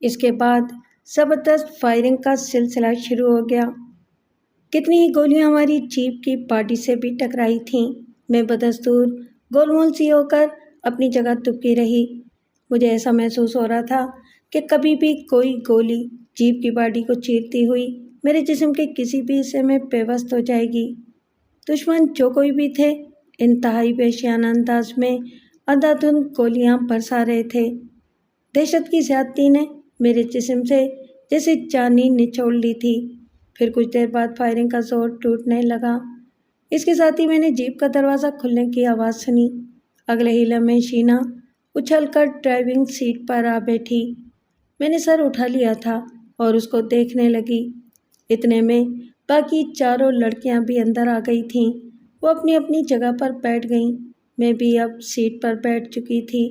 اس کے بعد زبردست فائرنگ کا سلسلہ شروع ہو گیا۔ کتنی ہی گولیاں ہماری جیپ کی باڈی سے بھی ٹکرائی تھیں۔ میں بدستور گول مول سی ہو کر اپنی جگہ دبکی رہی۔ مجھے ایسا محسوس ہو رہا تھا کہ کبھی بھی کوئی گولی جیپ کی باڈی کو چیرتی ہوئی میرے جسم کے کسی بھی حصے میں پیوست ہو جائے گی۔ دشمن جو کوئی بھی تھے انتہائی وحشیانہ انداز میں اندھا دھند گولیاں برسا رہے تھے۔ دہشت کی زیادتی نے میرے جسم سے جیسے جان ہی نچوڑ لی تھی۔ پھر کچھ دیر بعد فائرنگ کا زور ٹوٹنے لگا۔ اس کے ساتھ ہی میں نے جیپ کا دروازہ کھلنے کی آواز سنی۔ اگلے ہی لمحے شینا اچھل کر ڈرائیونگ سیٹ پر آ بیٹھی۔ میں نے سر اٹھا لیا تھا اور اس کو دیکھنے لگی۔ اتنے میں باقی چاروں لڑکیاں بھی اندر آ گئی تھیں۔ وہ اپنی اپنی جگہ پر بیٹھ گئیں۔ میں بھی اب سیٹ پر بیٹھ چکی تھی۔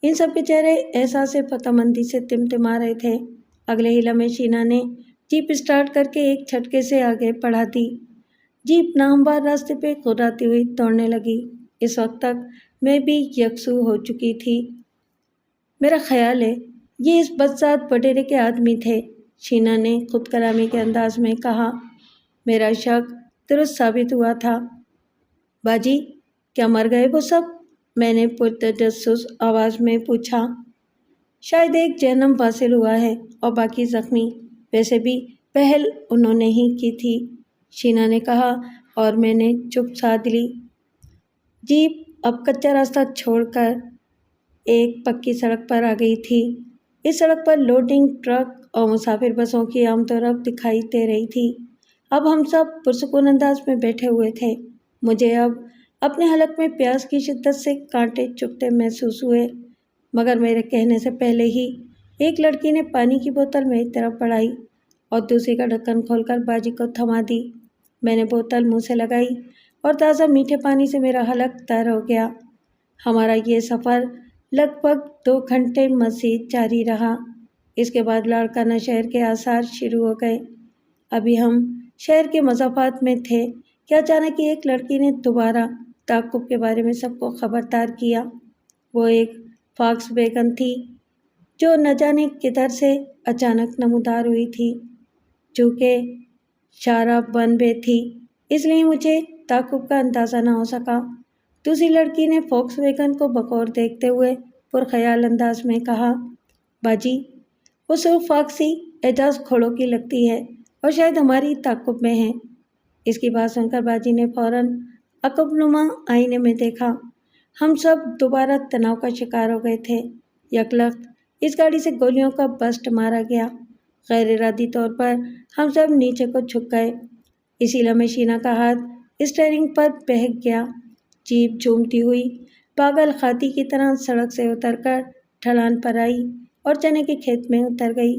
ان سب کے چہرے احساس فتح مندی سے تمتما رہے تھے۔ اگلے ہی لمحے شینا نے جیپ اسٹارٹ کر کے ایک جھٹکے سے آگے بڑھا دی۔ جیپ ناہموار راستے پہ گھراتی ہوئی دوڑنے لگی۔ اس وقت تک میں بھی یکسو ہو چکی تھی۔ میرا خیال ہے یہ اس بدذات وڈیرے کے آدمی تھے، شینا نے خود کلامی کے انداز میں کہا۔ میرا شک درست ثابت ہوا تھا۔ باجی کیا مر گئے وہ سب؟ میں نے پرتجسس آواز میں پوچھا۔ شاید ایک جہنم واصل ہوا ہے اور باقی زخمی۔ ویسے بھی پہل انہوں نے ہی کی تھی، شینا نے کہا اور میں نے چپ سادھ لی۔ جیپ اب کچا راستہ چھوڑ کر ایک پکی سڑک پر آ گئی تھی۔ اس سڑک پر لوڈنگ ٹرک اور مسافر بسوں کی آمد و رفت دکھائی دے رہی تھی۔ اب ہم سب پرسکون انداز میں بیٹھے ہوئے تھے۔ مجھے اب اپنے حلق میں پیاس کی شدت سے کانٹے چبھتے محسوس ہوئے، مگر میرے کہنے سے پہلے ہی ایک لڑکی نے پانی کی بوتل میری طرف بڑھائی اور دوسری کا ڈھکن کھول کر باجی کو تھما دی۔ میں نے بوتل منہ سے لگائی اور تازہ میٹھے پانی سے میرا حلق تر ہو گیا۔ ہمارا یہ سفر لگ بھگ 2 گھنٹے مزید جاری رہا۔ اس کے بعد لاڑکانہ شہر کے آثار شروع ہو گئے۔ ابھی ہم شہر کے مضافات میں تھے کہ اچانک ایک لڑکی نے دوبارہ تعاقب کے بارے میں سب کو خبردار کیا۔ وہ ایک فاکس ویگن تھی جو نہ جانے کدھر سے اچانک نمودار ہوئی تھی۔ چونکہ شارع ون وے تھی اس لیے مجھے تعاقب کا اندازہ نہ ہو سکا۔ دوسری لڑکی نے فوکس ویگن کو بغور دیکھتے ہوئے پرخیال انداز میں کہا، باجی وہ صرف فاکسی اعجاز کھوڑوں کی لگتی ہے اور شاید ہماری تعاقب میں ہے۔ اس کی بات سن کر باجی نے فوراً عقب نما آئینے میں دیکھا۔ ہم سب دوبارہ تناؤ کا شکار ہو گئے تھے۔ یکلخت اس گاڑی سے گولیوں کا بسٹ مارا گیا۔ غیر ارادی طور پر ہم سب نیچے کو جھک گئے۔ اسی لمحے شینا کا ہاتھ اسٹیئرنگ پر بہک گیا۔ جیپ جھومتی ہوئی پاگل ہاتھی کی طرح سڑک سے اتر کر ڈھلان پر آئی اور چنے کے کھیت میں اتر گئی۔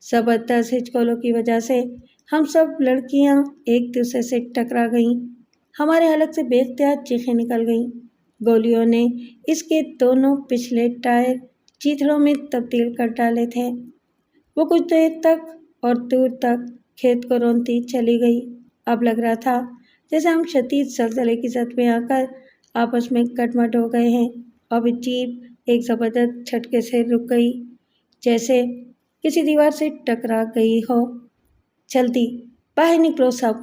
زبردست ہچکولوں کی وجہ سے ہم سب لڑکیاں ایک دوسرے سے ٹکرا گئیں۔ ہمارے حلق سے بے اختیار چیخیں نکل گئیں۔ گولیوں نے اس کے دونوں پچھلے ٹائر چیتڑوں میں تبدیل کر ڈالے تھے۔ وہ کچھ دیر تک اور دور تک کھیت کو رونتی چلی گئی۔ اب لگ رہا تھا جیسے ہم شدید زلزلے کی زد میں آ کر آپس میں گٹمٹ ہو گئے ہیں۔ اب جیپ ایک زبردست جھٹکے سے رک گئی، جیسے کسی دیوار سے ٹکرا گئی ہو۔ جلدی باہر نکلو سب،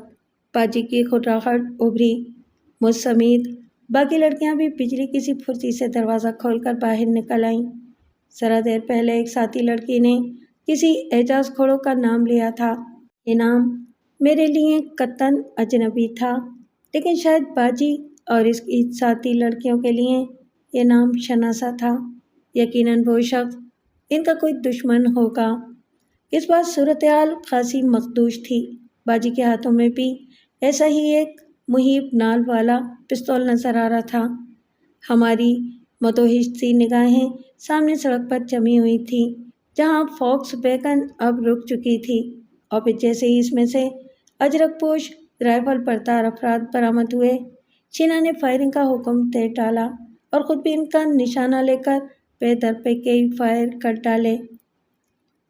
باجی کی خڑراہٹ ابھری۔ مجھ سمیت باقی لڑکیاں بھی بجلی کسی پھرتی سے دروازہ کھول کر باہر نکل آئیں۔ ذرا دیر پہلے ایک ساتھی لڑکی نے کسی اعجاز کھوڑوں کا نام لیا تھا۔ یہ نام میرے لیے قطعاً اجنبی تھا، لیکن شاید باجی اور اس کی ساتھی لڑکیوں کے لیے یہ نام شناسا تھا۔ یقیناً وہ شخص ان کا کوئی دشمن ہوگا۔ اس بار صورتحال خاصی مخدوش تھی۔ باجی کے ہاتھوں میں بھی ایسا ہی ایک مہیب نال والا پستول نظر آ رہا تھا۔ ہماری مدہوش سی نگاہیں سامنے سڑک پر جمی ہوئی تھیں، جہاں فوکس ویگن اب رک چکی تھی، اور پھر جیسے ہی اس میں سے اجرک پوش رائفل بردار افراد برآمد ہوئے، شینا نے فائرنگ کا حکم دے ڈالا اور خود بھی ان کا نشانہ لے کر پے در پہ کئی فائر کر ڈالے۔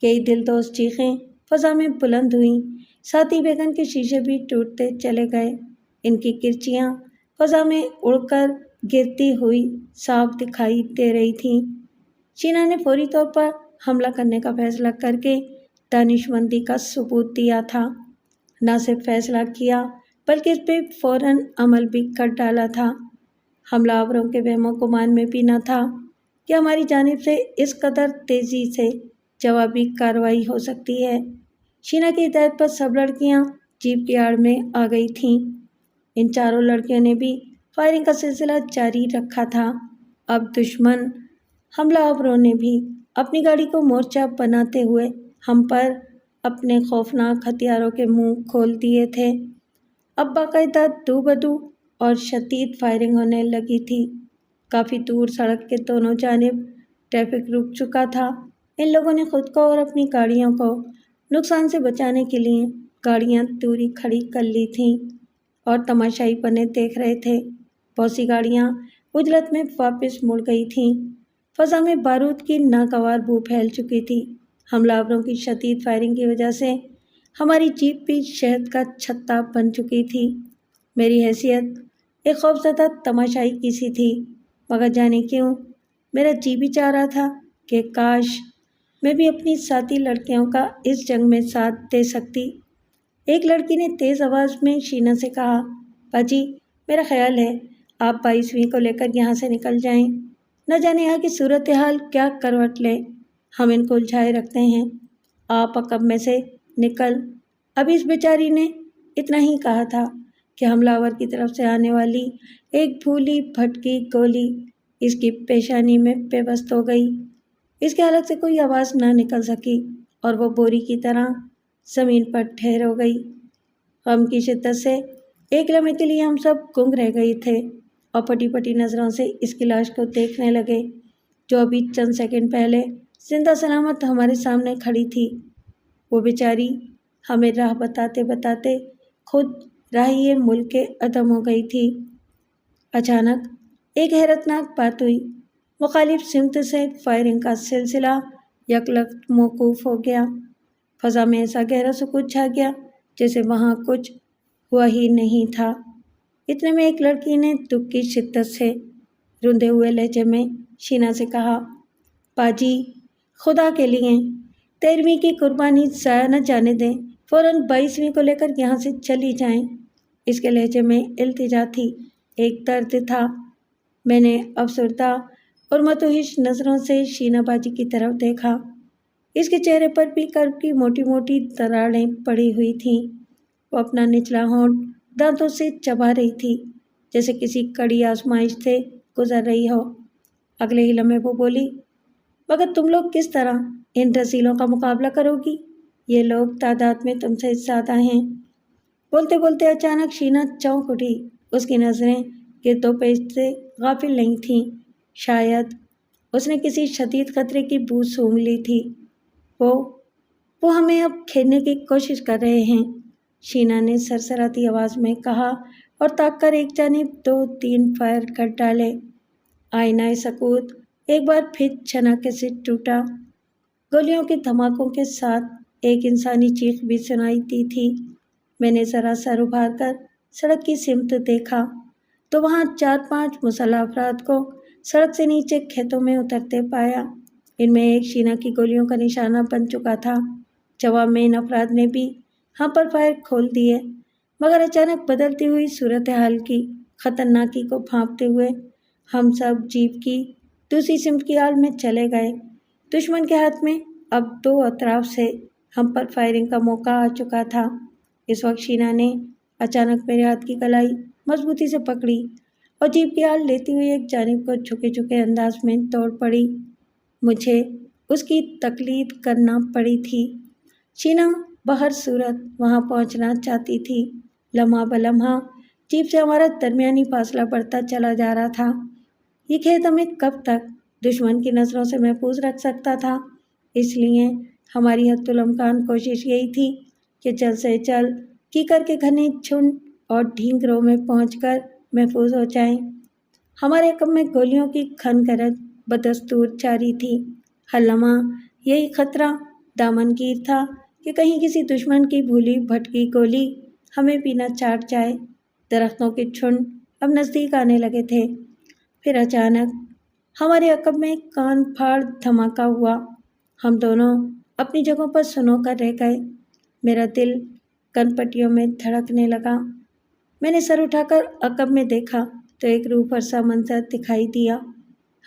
کئی دلدوز چیخیں فضا میں بلند ہوئیں، ساتھ ہی ویگن کے شیشے بھی ٹوٹتے چلے گئے۔ ان کی کرچیاں فضا میں اڑ کر گرتی ہوئی صاف دکھائی دے رہی تھیں۔ شینا نے فوری طور پر حملہ کرنے کا فیصلہ کر کے دانشمندی کا ثبوت دیا تھا۔ نہ صرف فیصلہ کیا بلکہ اس پہ فوراً عمل بھی کر ڈالا تھا۔ حملہ آوروں کے وہم و گمان میں بھی نہ تھا کہ ہماری جانب سے اس قدر تیزی سے جوابی کارروائی ہو سکتی ہے۔ شینا کی ہدایت پر سب لڑکیاں جیپ کی آڑ میں آ گئی تھیں۔ ان چاروں لڑکیوں نے بھی فائرنگ کا سلسلہ جاری رکھا تھا۔ اب دشمن حملہ آوروں نے بھی اپنی گاڑی کو مورچہ بناتے ہوئے ہم پر اپنے خوفناک ہتھیاروں کے منہ کھول دیے تھے۔ اب باقاعدہ دو بدو اور شدید فائرنگ ہونے لگی تھی۔ کافی دور سڑک کے دونوں جانب ٹریفک رک چکا تھا۔ ان لوگوں نے خود کو اور اپنی گاڑیوں کو نقصان سے بچانے کے لیے گاڑیاں دوری کھڑی کر لی تھیں اور تماشائی پنے دیکھ رہے تھے۔ بہت سی گاڑیاں عجلت میں واپس مڑ گئی تھیں۔ فضا میں بارود کی ناگوار بو پھیل چکی تھی۔ حملہ آوروں کی شدید فائرنگ کی وجہ سے ہماری جیپ بھی شہد کا چھتا بن چکی تھی۔ میری حیثیت ایک خوفزدہ تماشائی کی سی تھی، مگر جانے کیوں میرا جی بھی چاہ رہا تھا کہ کاش میں بھی اپنی ساتھی لڑکیوں کا اس جنگ میں ساتھ دے سکتی۔ ایک لڑکی نے تیز آواز میں شینا سے کہا، باجی میرا خیال ہے آپ 22ویں کو لے کر یہاں سے نکل جائیں، نہ جانے یہاں کی صورتحال کیا کروٹ لے، ہم ان کو الجھائے رکھتے ہیں، آپ عقب میں سے نکل۔ اب اس بیچاری نے اتنا ہی کہا تھا کہ حملہ آور کی طرف سے آنے والی ایک بھولی بھٹکی گولی اس کی پیشانی میں پیوست ہو گئی۔ اس کے حلق سے کوئی آواز نہ نکل سکی اور وہ بوری کی طرح زمین پر ٹھہر ہو گئی۔ غم کی شدت سے ایک لمحے کے لیے ہم سب گنگ رہ گئے تھے اور پٹی پٹی نظروں سے اس کی لاش کو دیکھنے لگے جو ابھی چند سیکنڈ پہلے زندہ سلامت ہمارے سامنے کھڑی تھی۔ وہ بیچاری ہمیں راہ بتاتے بتاتے خود راہی ملک کے عدم ہو گئی تھی۔ اچانک ایک حیرتناک بات ہوئی۔ مخالف سمت سے فائرنگ کا سلسلہ یکلخت موقوف ہو گیا۔ فضا میں ایسا گہرا سکوت چھا گیا جیسے وہاں کچھ ہوا ہی نہیں تھا۔ اتنے میں ایک لڑکی نے دکھ کی شدت سے روندے ہوئے لہجے میں شینا سے کہا، باجی خدا کے لیے 13ویں کی قربانی ضائع نہ جانے دیں، فوراً 22ویں کو لے کر یہاں سے چلی جائیں۔ اس کے لہجے میں التجا تھی، ایک درد تھا۔ میں نے افسردہ اور متوحش نظروں سے شینا باجی کی طرف دیکھا۔ اس کے چہرے پر بھی کرب کی موٹی موٹی دراڑیں پڑی ہوئی تھیں۔ وہ اپنا نچلا ہونٹ دانتوں سے چبا رہی تھی جیسے کسی کڑی آزمائش سے گزر رہی ہو۔ اگلے ہی لمحے وہ بولی، مگر تم لوگ کس طرح ان رذیلوں کا مقابلہ کرو گی؟ یہ لوگ تعداد میں تم سے زیادہ ہیں۔ بولتے بولتے اچانک شینا چونک اٹھی۔ اس کی نظریں گرد و پیش سے غافل نہیں تھیں۔ شاید اس نے کسی شدید خطرے کی بو سونگھ لی تھی۔ وہ ہمیں اب کھیلنے کی کوشش کر رہے ہیں، شینا نے سرسراتی آواز میں کہا اور تاک کر ایک جانب 2-3 فائر کر ڈالے۔ آئینہ سکوت ایک بار پھر چھناکے سے ٹوٹا۔ گولیوں کے دھماکوں کے ساتھ ایک انسانی چیخ بھی سنائی دی تھی۔ میں نے ذرا سر ابھار کر سڑک کی سمت دیکھا تو وہاں 4-5 مسلح افراد کو سڑک سے نیچے کھیتوں میں اترتے پایا۔ ان میں ایک شینا کی گولیوں کا نشانہ بن چکا تھا۔ جواب میں ان افراد نے بھی ہم پر فائر کھول دیے، مگر اچانک بدلتی ہوئی صورتحال کی خطرناکی کو بھانپتے ہوئے ہم سب جیپ کی دوسری سمت کی آڑ میں چلے گئے۔ دشمن کے ہاتھ میں اب 2 اطراف سے ہم پر فائرنگ کا موقع آ چکا تھا۔ اس وقت شینا نے اچانک میرے ہاتھ کی کلائی مضبوطی سے پکڑی اور جیپ کی آڑ لیتی ہوئی ایک جانب کو جھکے جھکے انداز میں دوڑ پڑی۔ مجھے اس کی تقلید کرنا پڑی تھی۔ شینا بہر صورت وہاں پہنچنا چاہتی تھی۔ لمحہ بلمحہ جیپ سے ہمارا درمیانی فاصلہ بڑھتا چلا جا رہا تھا۔ یہ کھیت ہمیں کب تک دشمن کی نظروں سے محفوظ رکھ سکتا تھا؟ اس لیے ہماری حتی الامکان کوشش یہی تھی کہ جلد سے جلد کیکر کے گھنے جھنڈ اور ڈھینگروں میں پہنچ کر محفوظ ہو جائیں۔ ہمارے عقب میں گولیوں کی کھن گرج بدستور جاری تھی۔ ہر لمحہ یہی خطرہ دامنگیر تھا کہ کہیں کسی دشمن کی بھولی بھٹکی گولی ہمیں بھی نہ چاٹ جائے۔ درختوں کے جھنڈ اب نزدیک آنے لگے تھے۔ پھر اچانک ہمارے عقب میں کان پھاڑ دھماکہ ہوا۔ ہم دونوں اپنی جگہوں پر سنو کر رہ گئے۔ میرا دل کن پٹیوں میں دھڑکنے لگا۔ میں نے سر اٹھا کر عقب میں دیکھا تو ایک روح پرسا منظر دکھائی دیا۔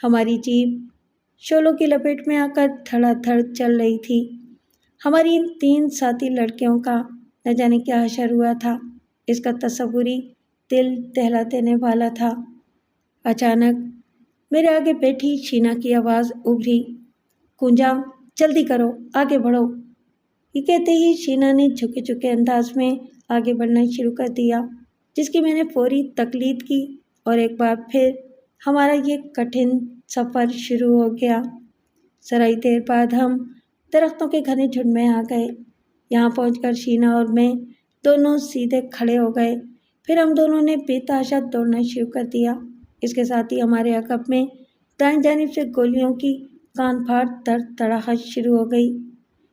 ہماری جیپ شعلوں کی لپیٹ میں آ کر دھڑا دھڑ چل رہی تھی۔ ہماری ان 3 ساتھی لڑکیوں کا نہ جانے کیا حشر ہوا تھا، اس کا تصور ہی دل دہلا دینے والا تھا۔ اچانک میرے آگے بیٹھی شینا کی آواز ابھری، "کنجا، جلدی کرو، آگے بڑھو۔" یہ کہتے ہی شینا نے جھکے جھکے انداز میں آگے بڑھنا شروع کر دیا، جس کی میں نے فوری تقلید کی اور ایک بار پھر ہمارا یہ کٹھن سفر شروع ہو گیا۔ ذرا ہی دیر بعد ہم درختوں کے گھنے جھنڈ میں آ گئے۔ یہاں پہنچ کر شینا اور میں دونوں سیدھے کھڑے ہو گئے۔ پھر ہم دونوں نے بے تحاشا دوڑنا شروع کر دیا۔ اس کے ساتھ ہی ہمارے عقب میں دائیں جانب سے گولیوں کی کان پھاڑ تڑاہٹ شروع ہو گئی۔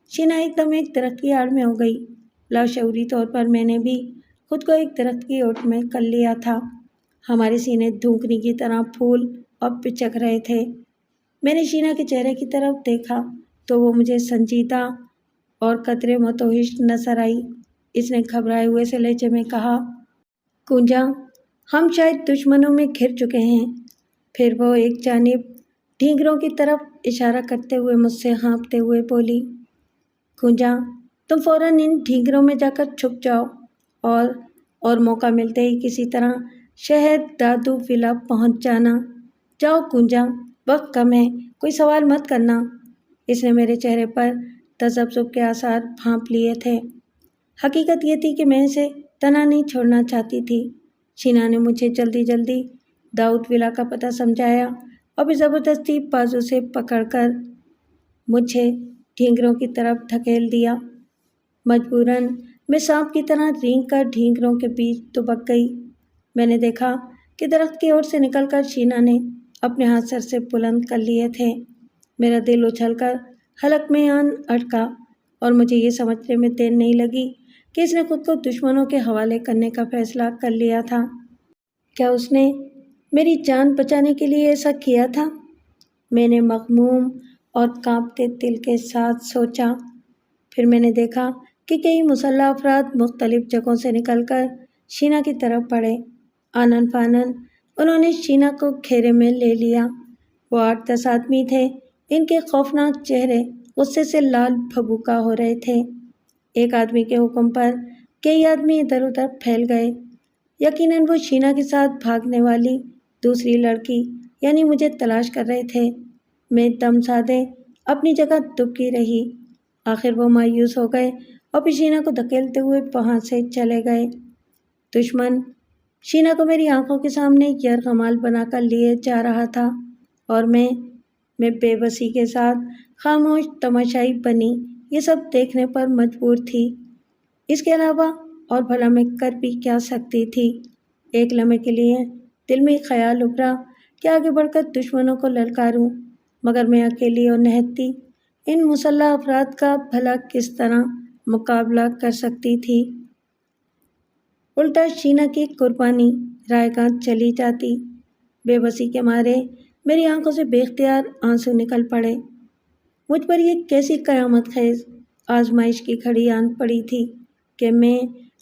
شینا ایک دم ایک درخت کی آڑ میں ہو گئی۔ لاشعوری طور پر میں نے بھی خود کو ایک درخت کی اوٹ میں کر لیا تھا۔ ہمارے سینے دھونکنے کی طرح پھول اور پچک رہے تھے۔ میں نے شینا کے چہرے کی طرف دیکھا تو وہ مجھے سنجیدہ اور قدرے متوحش نظر آئی۔ اس نے گھبرائے ہوئے سے لہجے میں کہا، "کنجا، ہم شاید دشمنوں میں گھر چکے ہیں۔" پھر وہ ایک جانب ڈھینگروں کی طرف اشارہ کرتے ہوئے مجھ سے ہانپتے ہوئے بولی، "کنجا، تم فوراً ان ڈھینگروں میں جا کر چھپ جاؤ اور موقع ملتے ہی کسی طرح شہر دادو ولا پہنچ جانا۔ جاؤ کنجا، وقت کم ہے، کوئی سوال مت کرنا۔" اس نے میرے چہرے پر تذبذب کے آثار بھانپ لیے تھے۔ حقیقت یہ تھی کہ میں اسے تنہا نہیں چھوڑنا چاہتی تھی۔ شینا نے مجھے جلدی جلدی داؤد ولا کا پتہ سمجھایا اور پھر زبردستی بازو سے پکڑ کر مجھے ڈھینگروں کی طرف دھکیل دیا۔ مجبوراً میں سانپ کی طرح رینگ کر ڈھینگروں کے بیچ دبک گئی۔ میں نے دیکھا کہ درخت کی اوٹ سے نکل کر شینا نے اپنے ہاتھ سر سے بلند کر لیے تھے۔ میرا دل اچھل کر حلق میں آن اٹکا اور مجھے یہ سمجھنے میں دیر نہیں لگی کہ اس نے خود کو دشمنوں کے حوالے کرنے کا فیصلہ کر لیا تھا۔ کیا اس نے میری جان بچانے کے لیے ایسا کیا تھا؟ میں نے مغموم اور کانپتے دل کے ساتھ سوچا۔ پھر میں نے دیکھا کہ کئی مسلح افراد مختلف جگہوں سے نکل کر شینا کی طرف بڑھے۔ آنن فانن انہوں نے شینا کو گھیرے میں لے لیا۔ وہ 8-10 آدمی تھے۔ ان کے خوفناک چہرے غصے سے لال بھبوکا ہو رہے تھے۔ ایک آدمی کے حکم پر کئی آدمی ادھر ادھر پھیل گئے۔ یقیناً وہ شینا کے ساتھ بھاگنے والی دوسری لڑکی یعنی مجھے تلاش کر رہے تھے۔ میں دم سادے اپنی جگہ دبکی رہی۔ آخر وہ مایوس ہو گئے اور پھر شینا کو دھکیلتے ہوئے وہاں سے چلے گئے۔ دشمن شینا کو میری آنکھوں کے سامنے یرغمال بنا کر لیے جا رہا تھا اور میں بے بسی کے ساتھ خاموش تماشائی بنی یہ سب دیکھنے پر مجبور تھی۔ اس کے علاوہ اور بھلا میں کر بھی کیا سکتی تھی؟ ایک لمحے کے لیے دل میں خیال ابھرا کہ آگے بڑھ کر دشمنوں کو للکاروں، مگر میں اکیلی اور نہتی ان مسلح افراد کا بھلا کس طرح مقابلہ کر سکتی تھی؟ الٹا شینا کی قربانی رائے گاں چلی جاتی۔ بے بسی کے مارے میری آنکھوں سے بے اختیار آنسو نکل پڑے۔ مجھ پر یہ کیسی قیامت خیز آزمائش کی گھڑی آن پڑی تھی کہ میں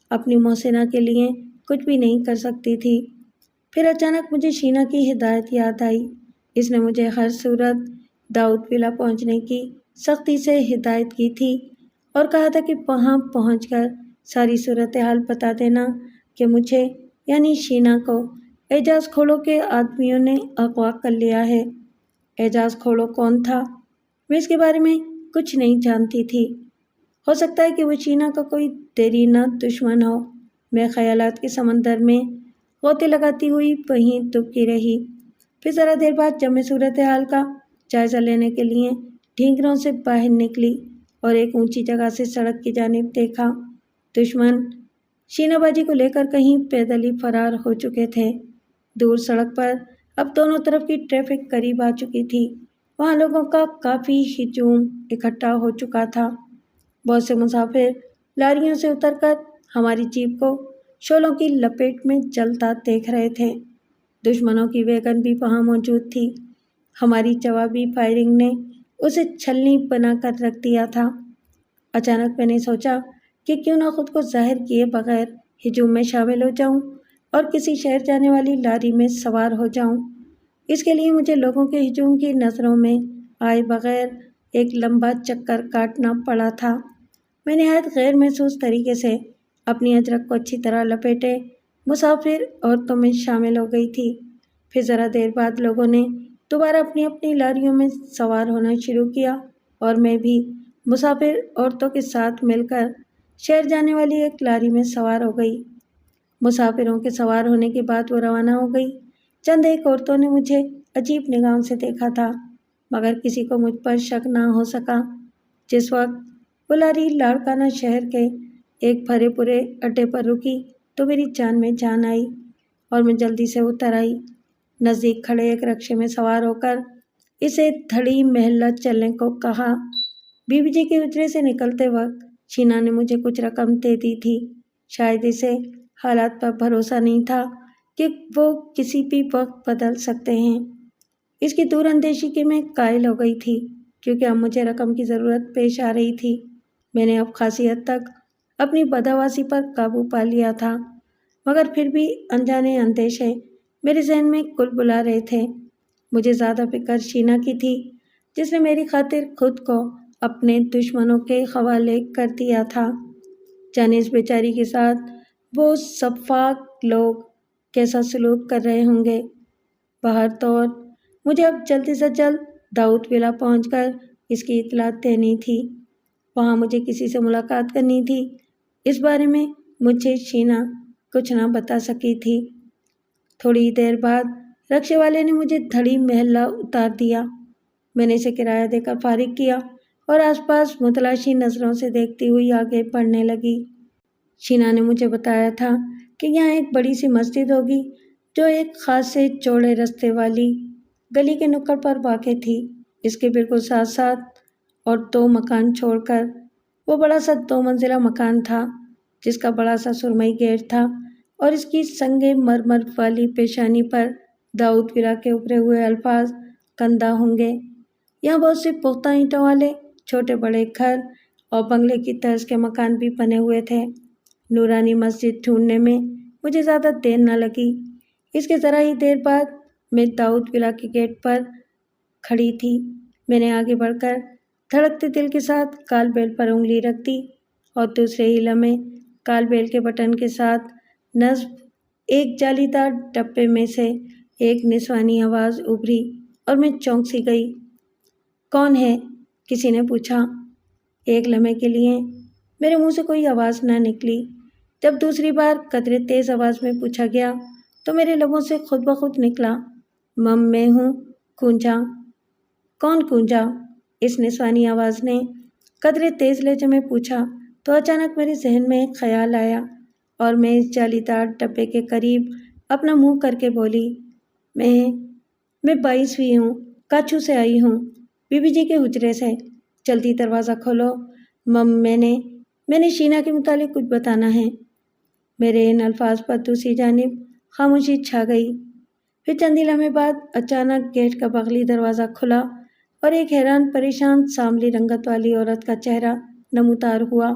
اپنی محسنہ کے لیے کچھ بھی نہیں کر سکتی تھی۔ پھر اچانک مجھے شینا کی ہدایت یاد آئی۔ اس نے مجھے ہر صورت داؤد ولا پہنچنے کی سختی سے ہدایت کی تھی اور کہا تھا کہ وہاں پہنچ کر ساری صورتحال بتا دینا کہ مجھے یعنی شینا کو اعجاز کھوڑوں کے آدمیوں نے اغوا کر لیا ہے۔ اعجاز کھوڑوں کون تھا؟ میں اس کے بارے میں کچھ نہیں جانتی تھی۔ ہو سکتا ہے کہ وہ شینا کا کوئی دیرینہ دشمن ہو۔ میں خیالات کے سمندر میں غوطے لگاتی ہوئی وہیں دبکی رہی۔ پھر ذرا دیر بعد جب میں صورتحال کا جائزہ لینے کے لیے ڈھینگروں سے باہر نکلی اور ایک اونچی جگہ سے سڑک کی جانب دیکھا، دشمن شینا باجی کو لے کر کہیں پیدل ہی فرار ہو چکے تھے۔ دور سڑک پر اب دونوں طرف کی ٹریفک قریب آ چکی تھی۔ وہاں لوگوں کا کافی ہجوم اکٹھا ہو چکا تھا۔ بہت سے مسافر لاریوں سے اتر کر ہماری جیپ کو شعلوں کی لپیٹ میں جلتا دیکھ رہے تھے۔ دشمنوں کی ویگن بھی وہاں موجود تھی۔ ہماری جوابی فائرنگ نے اسے چھلنی بنا کر رکھ دیا تھا۔ اچانک میں نے سوچا کہ کیوں نہ خود کو ظاہر کیے بغیر ہجوم میں شامل ہو جاؤں اور کسی شہر جانے والی لاری میں سوار ہو جاؤں۔ اس کے لیے مجھے لوگوں کے ہجوم کی نظروں میں آئے بغیر ایک لمبا چکر کاٹنا پڑا تھا۔ میں نہایت غیر محسوس طریقے سے اپنی اجرک کو اچھی طرح لپیٹے مسافر عورتوں میں شامل ہو گئی تھی۔ پھر ذرا دیر بعد لوگوں نے دوبارہ اپنی اپنی لاریوں میں سوار ہونا شروع کیا اور میں بھی مسافر عورتوں کے ساتھ مل کر شہر جانے والی ایک لاری میں سوار ہو گئی۔ مسافروں کے سوار ہونے کے بعد وہ روانہ ہو گئی۔ چند ایک عورتوں نے مجھے عجیب نگاہوں سے دیکھا تھا، مگر کسی کو مجھ پر شک نہ ہو سکا۔ جس وقت وہ لاری لاڑکانہ شہر کے ایک بھرے پورے اڈے پر رکی تو میری جان میں جان آئی اور میں جلدی سے اتر آئی۔ نزدیک کھڑے ایک رکشے میں سوار ہو کر اسے دھڑی محلہ چلنے کو کہا۔ بی بی جی کے حجرے سے نکلتے وقت شینا نے مجھے کچھ رقم دے دی تھی۔ شاید اسے حالات پر بھروسہ نہیں تھا کہ وہ کسی بھی وقت بدل سکتے ہیں۔ اس کی دور اندیشی کی میں قائل ہو گئی تھی، کیونکہ اب مجھے رقم کی ضرورت پیش آ رہی تھی۔ میں نے اب خاصی حد تک اپنی بدحواسی پر قابو پا لیا تھا، مگر پھر بھی انجانے اندیشے میرے ذہن میں کل بلا رہے تھے۔ مجھے زیادہ فکر شینا کی تھی، جس نے میری خاطر خود کو اپنے دشمنوں کے حوالے کر دیا تھا۔ جانے اس بیچاری کے ساتھ وہ سفاک لوگ کیسا سلوک کر رہے ہوں گے۔ بہر طور مجھے اب جلد سے جلد داؤد ولا پہنچ کر اس کی اطلاع دینی تھی۔ وہاں مجھے کسی سے ملاقات کرنی تھی۔ اس بارے میں مجھے شینا کچھ نہ بتا سکی تھی۔ تھوڑی دیر بعد رکشے والے نے مجھے دھڑی محلہ اتار دیا۔ میں نے اسے کرایہ دے کر فارغ کیا اور آس پاس متلاشی نظروں سے دیکھتی ہوئی آگے بڑھنے لگی۔ شینا نے مجھے بتایا تھا کہ یہاں ایک بڑی سی مسجد ہوگی جو ایک خاص سے چوڑے رستے والی گلی کے نکڑ پر واقع تھی۔ اس کے بالکل ساتھ ساتھ اور 2 مکان چھوڑ کر وہ بڑا سا 2 منزلہ مکان تھا، جس کا بڑا سا سرمئی گیٹ تھا اور اس کی سنگ مرمر والی پیشانی پر داؤد ولا کے ابھرے ہوئے الفاظ کندہ ہوں گے۔ یہاں بہت سے پختہ اینٹوں والے چھوٹے بڑے گھر اور بنگلے کی طرز کے مکان بھی بنے ہوئے تھے۔ نورانی مسجد ڈھونڈنے میں مجھے زیادہ دیر نہ لگی۔ اس کے ذرا ہی دیر بعد میں داؤد ولا کے گیٹ پر کھڑی تھی۔ میں نے آگے بڑھ کر دھڑکتے دل کے ساتھ کال بیل پر انگلی رکھ دی اور دوسرے ہی لمحے کال بیل کے بٹن کے ساتھ نصب ایک جالی دار ڈبے میں سے ایک نسوانی آواز ابھری اور میں چونک سی گئی۔ کون ہے؟ کسی نے پوچھا۔ ایک لمحے کے لیے میرے منہ سے کوئی آواز نہ نکلی۔ جب دوسری بار قدرے تیز آواز میں پوچھا گیا تو میرے لبوں سے خود بخود نکلا، مم میں ہوں کونجا۔ کون کونجا؟ اس نسوانی آواز نے قدرے تیز لہجے میں پوچھا تو اچانک میرے ذہن میں ایک خیال آیا اور میں اس جالی دار ڈبے کے قریب اپنا منہ کر کے بولی، میں 22ویں ہوں، کاچھو سے آئی ہوں، بی بی جی کے حجرے سے، جلدی دروازہ کھولو، مم میں نے شینا کے متعلق کچھ بتانا ہے۔ میرے ان الفاظ پر دوسری جانب خاموشی چھا گئی۔ پھر چند لمحے بعد اچانک گیٹ کا بغلی دروازہ کھلا اور ایک حیران پریشان سانولی رنگت والی عورت کا چہرہ نمودار ہوا۔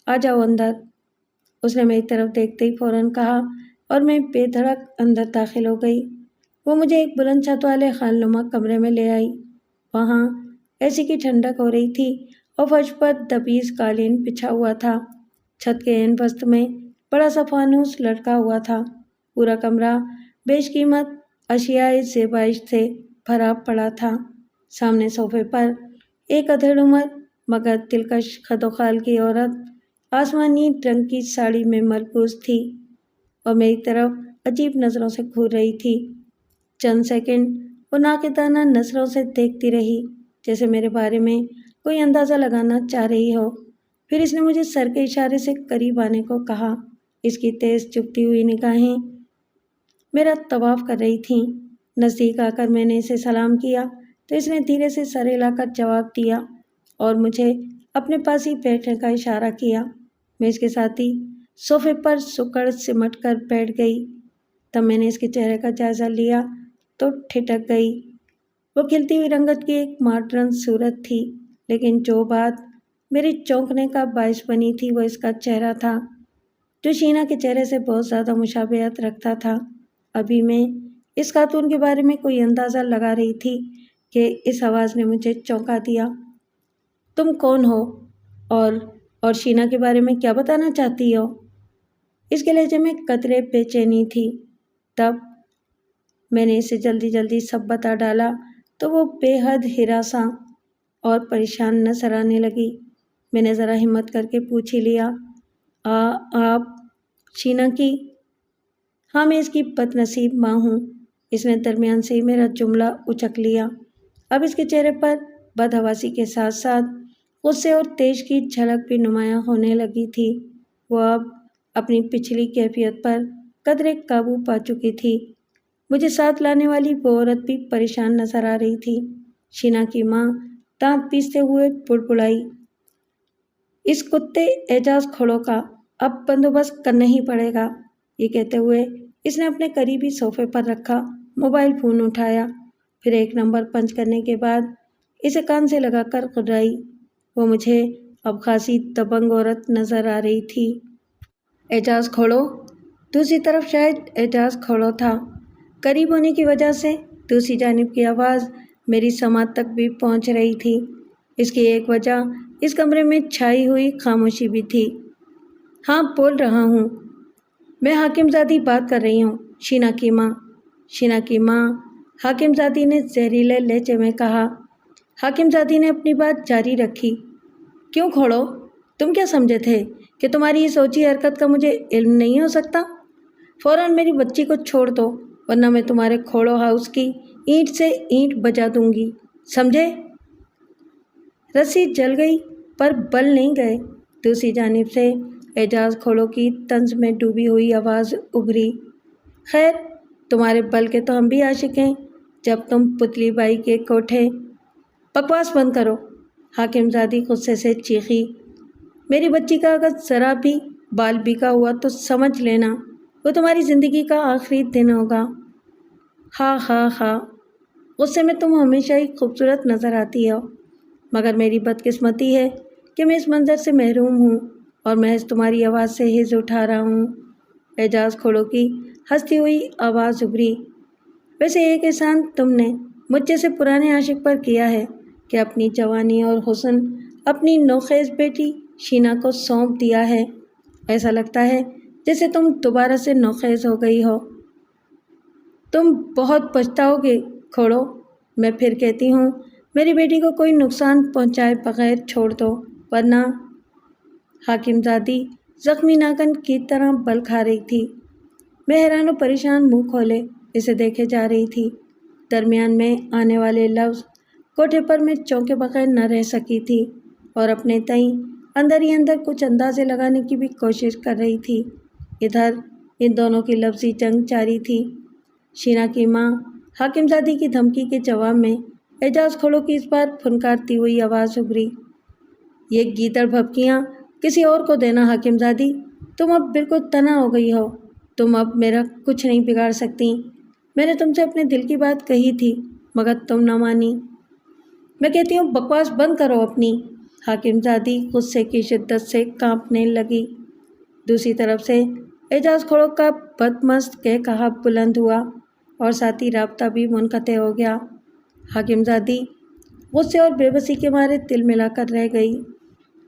آ جاؤ اندر، اس نے میری طرف دیکھتے ہی فوراً کہا اور میں بے دھڑک اندر داخل ہو گئی۔ وہ مجھے ایک بلند چھت والے خان نما کمرے میں لے آئی۔ وہاں ایسی کی ٹھنڈک ہو رہی تھی اور فرش پر دبیز قالین بچھا ہوا تھا۔ چھت کے عین وسط میں بڑا سا فانوس لٹکا ہوا تھا۔ پورا کمرہ بیش قیمت اشیاء زیبائش سے بھرا پڑا تھا۔ سامنے صوفے پر ایک ادھیڑ عمر مگر دلکش خد و خال کی عورت آسمانی رنگ کی ساڑی میں مرکوز تھی اور میری طرف عجیب نظروں سے گھور رہی تھی۔ چند سیکنڈ وہ ناقدانہ نظروں سے دیکھتی رہی، جیسے میرے بارے میں کوئی اندازہ لگانا چاہ رہی ہو۔ پھر اس نے مجھے سر کے اشارے سے قریب آنے کو کہا۔ اس کی تیز چبھتی ہوئی نگاہیں میرا طواف کر رہی تھیں۔ نزدیک آ کر میں نے اسے سلام کیا تو اس نے دھیرے سے سر ہلا کر جواب دیا اور مجھے اپنے پاس ہی بیٹھنے کا اشارہ کیا۔ میں اس کے ساتھ ہی صوفے پر سکڑ سمٹ کر بیٹھ گئی۔ تب میں نے اس کے چہرے کا جائزہ لیا تو ٹھٹک گئی۔ وہ کھلتی ہوئی رنگت کی ایک ماڈرن صورت تھی، لیکن جو بات میری چونکنے کا باعث بنی تھی وہ اس کا چہرہ تھا، جو شینا کے چہرے سے بہت زیادہ مشابہت رکھتا تھا۔ ابھی میں اس خاتون کے بارے میں کوئی اندازہ لگا رہی تھی کہ اس آواز نے مجھے چونکا دیا۔ تم کون ہو اور شینا کے بارے میں کیا بتانا چاہتی ہو؟ اس کے لہجے میں قطرے بے چینی تھی۔ تب میں نے اسے جلدی جلدی سب بتا ڈالا تو وہ بے حد ہراساں اور پریشان نظر آنے لگی۔ میں نے ذرا ہمت کر کے پوچھ ہی لیا، آپ شینا کی؟ ہاں، میں اس کی بد نصیب ماں ہوں۔ اس نے درمیان سے ہی میرا جملہ اچک لیا۔ اب اس کے چہرے پر بدحواسی کے ساتھ ساتھ غصے اور تیش کی جھلک بھی نمایاں ہونے لگی تھی۔ وہ اب اپنی پچھلی کیفیت پر قدرے قابو پا چکی تھی۔ مجھے ساتھ لانے والی وہ عورت بھی پریشان نظر آ رہی تھی۔ شینا کی ماں دانت پیستے ہوئے بڑبڑائی، اس کتے اعجاز کھڑوں کا اب بندوبست کرنا ہی پڑے گا۔ یہ کہتے ہوئے اس نے اپنے قریبی صوفے پر رکھا موبائل فون اٹھایا، پھر ایک نمبر پنچ کرنے کے بعد اسے کان سے لگا کر گھرائی۔ وہ مجھے اب خاصی دبنگ عورت نظر آ رہی تھی۔ اعجاز کھڑو؟ دوسری طرف شاید اعجاز کھڑو تھا۔ قریب ہونے کی وجہ سے دوسری جانب کی آواز میری سماعت تک بھی پہنچ رہی تھی۔ اس کی ایک وجہ اس کمرے میں چھائی ہوئی خاموشی بھی تھی۔ ہاں، بول رہا ہوں، میں حاکم زادی بات کر رہی ہوں، شینا کی ماں۔ شینا کی ماں، حاکم زادی نے زہریلے لہجے میں کہا۔ حاکم زادی نے اپنی بات جاری رکھی، کیوں کھوڑو؟ تم کیا سمجھے تھے کہ تمہاری اس اوچی حرکت کا مجھے علم نہیں ہو سکتا؟ فوراً میری بچی کو چھوڑ دو، ورنہ میں تمہارے کھوڑو ہاؤس کی اینٹ سے اینٹ بجا دوں گی، سمجھے؟ رسی جل گئی پر بل نہیں گئے۔ دوسری جانب سے اعجاز کھوڑو کی طنز میں ڈوبی ہوئی آواز ابھری، خیر، تمہارے بل کے تو ہم بھی عاشق ہیں، جب تم پتلی بائی کے کوٹھے۔ بکواس بند کرو، حاکم زادی غصے سے چیخی۔ میری بچی کا اگر ذرا بھی بال بیکا ہوا تو سمجھ لینا وہ تمہاری زندگی کا آخری دن ہوگا۔ ہاں ہاں ہاں، غصے میں تم ہمیشہ ہی خوبصورت نظر آتی ہو، مگر میری بدقسمتی ہے کہ میں اس منظر سے محروم ہوں اور محض تمہاری آواز سے حظ اٹھا رہا ہوں۔ اعجاز کھوڑو کی ہنستی ہوئی آواز ابھری، ویسے ایک احسان تم نے مجھ جیسے پرانے عاشق پر کیا ہے کہ اپنی جوانی اور حسن اپنی نوخیز بیٹی شینا کو سونپ دیا ہے۔ ایسا لگتا ہے جیسے تم دوبارہ سے نوخیز ہو گئی ہو۔ تم بہت پچھتاؤ گے کھوڑو، میں پھر کہتی ہوں میری بیٹی کو کوئی نقصان پہنچائے بغیر چھوڑ دو، ورنہ۔ حاکم زادی زخمی ناخن کی طرح بل کھا رہی تھی۔ میں حیران و پریشان منہ کھولے اسے دیکھے جا رہی تھی۔ درمیان میں آنے والے لفظ کوٹھے پر میں چونکے بغیر نہ رہ سکی تھی اور اپنے تئیں اندر ہی اندر کچھ اندازے لگانے کی بھی کوشش کر رہی تھی۔ ادھر ان دونوں کی لفظی جنگ جاری تھی۔ شینا کی ماں حاکم زادی کی دھمکی کے جواب میں اعجاز کھوڑو کی اس بار پھنکارتی ہوئی آواز ابھری، یہ گیدڑ بھبکیاں کسی اور کو دینا حاکم زادی، تم اب بالکل تنہا ہو گئی ہو، تم اب میرا کچھ نہیں بگاڑ سکتی۔ میں نے تم سے اپنے دل کی بات کہی تھی مگر تم نہ مانی۔ میں کہتی ہوں بکواس بند کرو اپنی۔ حاکم زادی غصے کی شدت سے کانپنے لگی۔ دوسری طرف سے اعجاز کھوڑو کا بدمست قہقہا بلند ہوا اور ساتھی رابطہ بھی منقطع ہو گیا۔ حاکم زادی غصے اور بے بسی کے مارے تل ملا کر رہ گئی۔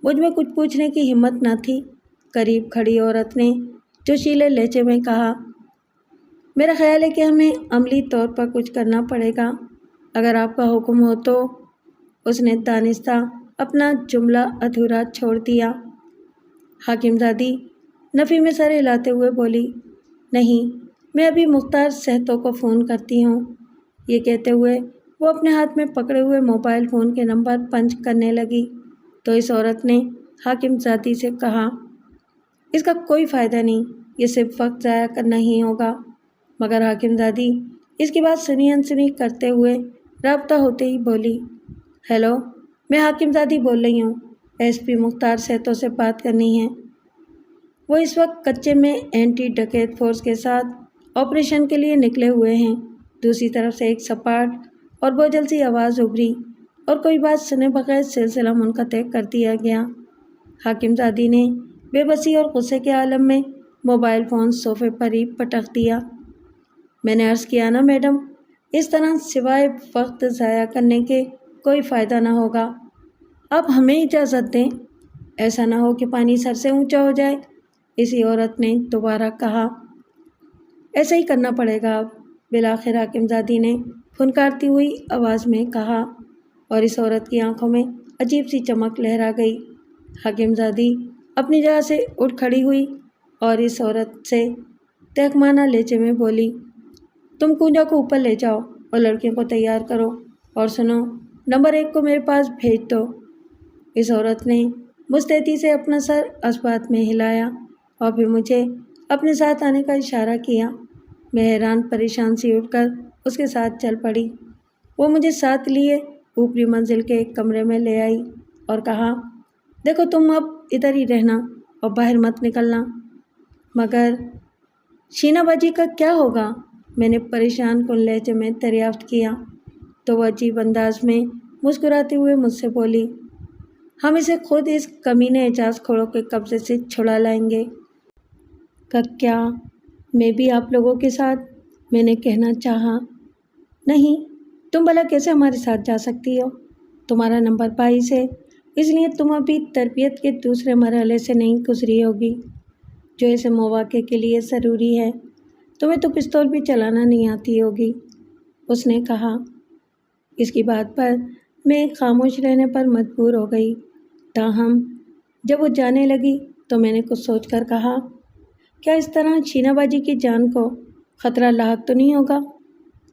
مجھ میں کچھ پوچھنے کی ہمت نہ تھی۔ قریب کھڑی عورت نے جوشیلے لہجے میں کہا، میرا خیال ہے کہ ہمیں عملی طور پر کچھ کرنا پڑے گا، اگر آپ کا حکم ہو تو۔ اس نے دانستہ اپنا جملہ ادھورا چھوڑ دیا۔ حاکم زادی نفی میں سر ہلاتے ہوئے بولی، نہیں، میں ابھی مختار صحتوں کو فون کرتی ہوں۔ یہ کہتے ہوئے وہ اپنے ہاتھ میں پکڑے ہوئے موبائل فون کے نمبر پنچ کرنے لگی تو اس عورت نے حاکم زادی سے کہا، اس کا کوئی فائدہ نہیں، یہ صرف وقت ضائع کرنا ہی ہوگا۔ مگر حاکم زادی اس کی بات سنی انسنی کرتے ہوئے رابطہ ہوتے ہی بولی، ہیلو، میں حاکم زادی بول رہی ہوں، ایس پی مختار صحتوں سے بات کرنی ہے۔ وہ اس وقت کچے میں اینٹی ڈکیت فورس کے ساتھ آپریشن کے لیے نکلے ہوئے ہیں۔ دوسری طرف سے ایک سپاٹ اور بوجھل سی آواز ابھری اور کوئی بات سنے بغیر سلسلہ منقطع کر دیا گیا۔ حاکم زادی نے بے بسی اور غصے کے عالم میں موبائل فون صوفے پر ہی پٹک دیا۔ میں نے عرض کیا نا میڈم، اس طرح سوائے وقت ضائع کرنے کے کوئی فائدہ نہ ہوگا۔ آپ ہمیں اجازت دیں، ایسا نہ ہو کہ پانی سر سے اونچا ہو جائے۔ اسی عورت نے دوبارہ کہا۔ ایسا ہی کرنا پڑے گا اب، بالآخر حاکم زادی نے پھنکارتی ہوئی آواز میں کہا، اور اس عورت کی آنکھوں میں عجیب سی چمک لہرا گئی۔ حاکم زادی اپنی جگہ سے اٹھ کھڑی ہوئی اور اس عورت سے تہکمانہ لہجے میں بولی، تم کنجا کو اوپر لے جاؤ اور لڑکیوں کو تیار کرو، اور سنو، نمبر 1 کو میرے پاس بھیج دو۔ اس عورت نے مستعدی سے اپنا سر اثبات میں ہلایا اور پھر مجھے اپنے ساتھ آنے کا اشارہ کیا۔ میں حیران پریشان سی اٹھ کر اس کے ساتھ چل پڑی۔ وہ مجھے ساتھ لیے اوپری منزل کے ایک کمرے میں لے آئی اور کہا، دیکھو تم اب ادھر ہی رہنا اور باہر مت نکلنا۔ مگر شینا باجی کا کیا ہوگا؟ میں نے پریشان کن لہجے میں دریافت کیا تو وہ عجیب انداز میں مسکراتے ہوئے مجھ سے بولی، ہم اسے خود اس کمینے اعجاز کھوڑوں کے قبضے سے چھڑا لائیں گے۔ کیا میں بھی آپ لوگوں کے ساتھ؟ میں نے کہنا چاہا۔ نہیں، تم بھلا کیسے ہمارے ساتھ جا سکتی ہو؟ تمہارا نمبر 22 ہے، اس لیے تم ابھی تربیت کے دوسرے مرحلے سے نہیں گزری ہوگی جو ایسے مواقع کے لیے ضروری ہے۔ تمہیں تو پستول بھی چلانا نہیں آتی ہوگی، اس نے کہا۔ اس کی بات پر میں خاموش رہنے پر مجبور ہو گئی۔ تاہم جب وہ جانے لگی تو میں نے کچھ سوچ کر کہا، کیا اس طرح شینا باجی کی جان کو خطرہ لاحق تو نہیں ہوگا؟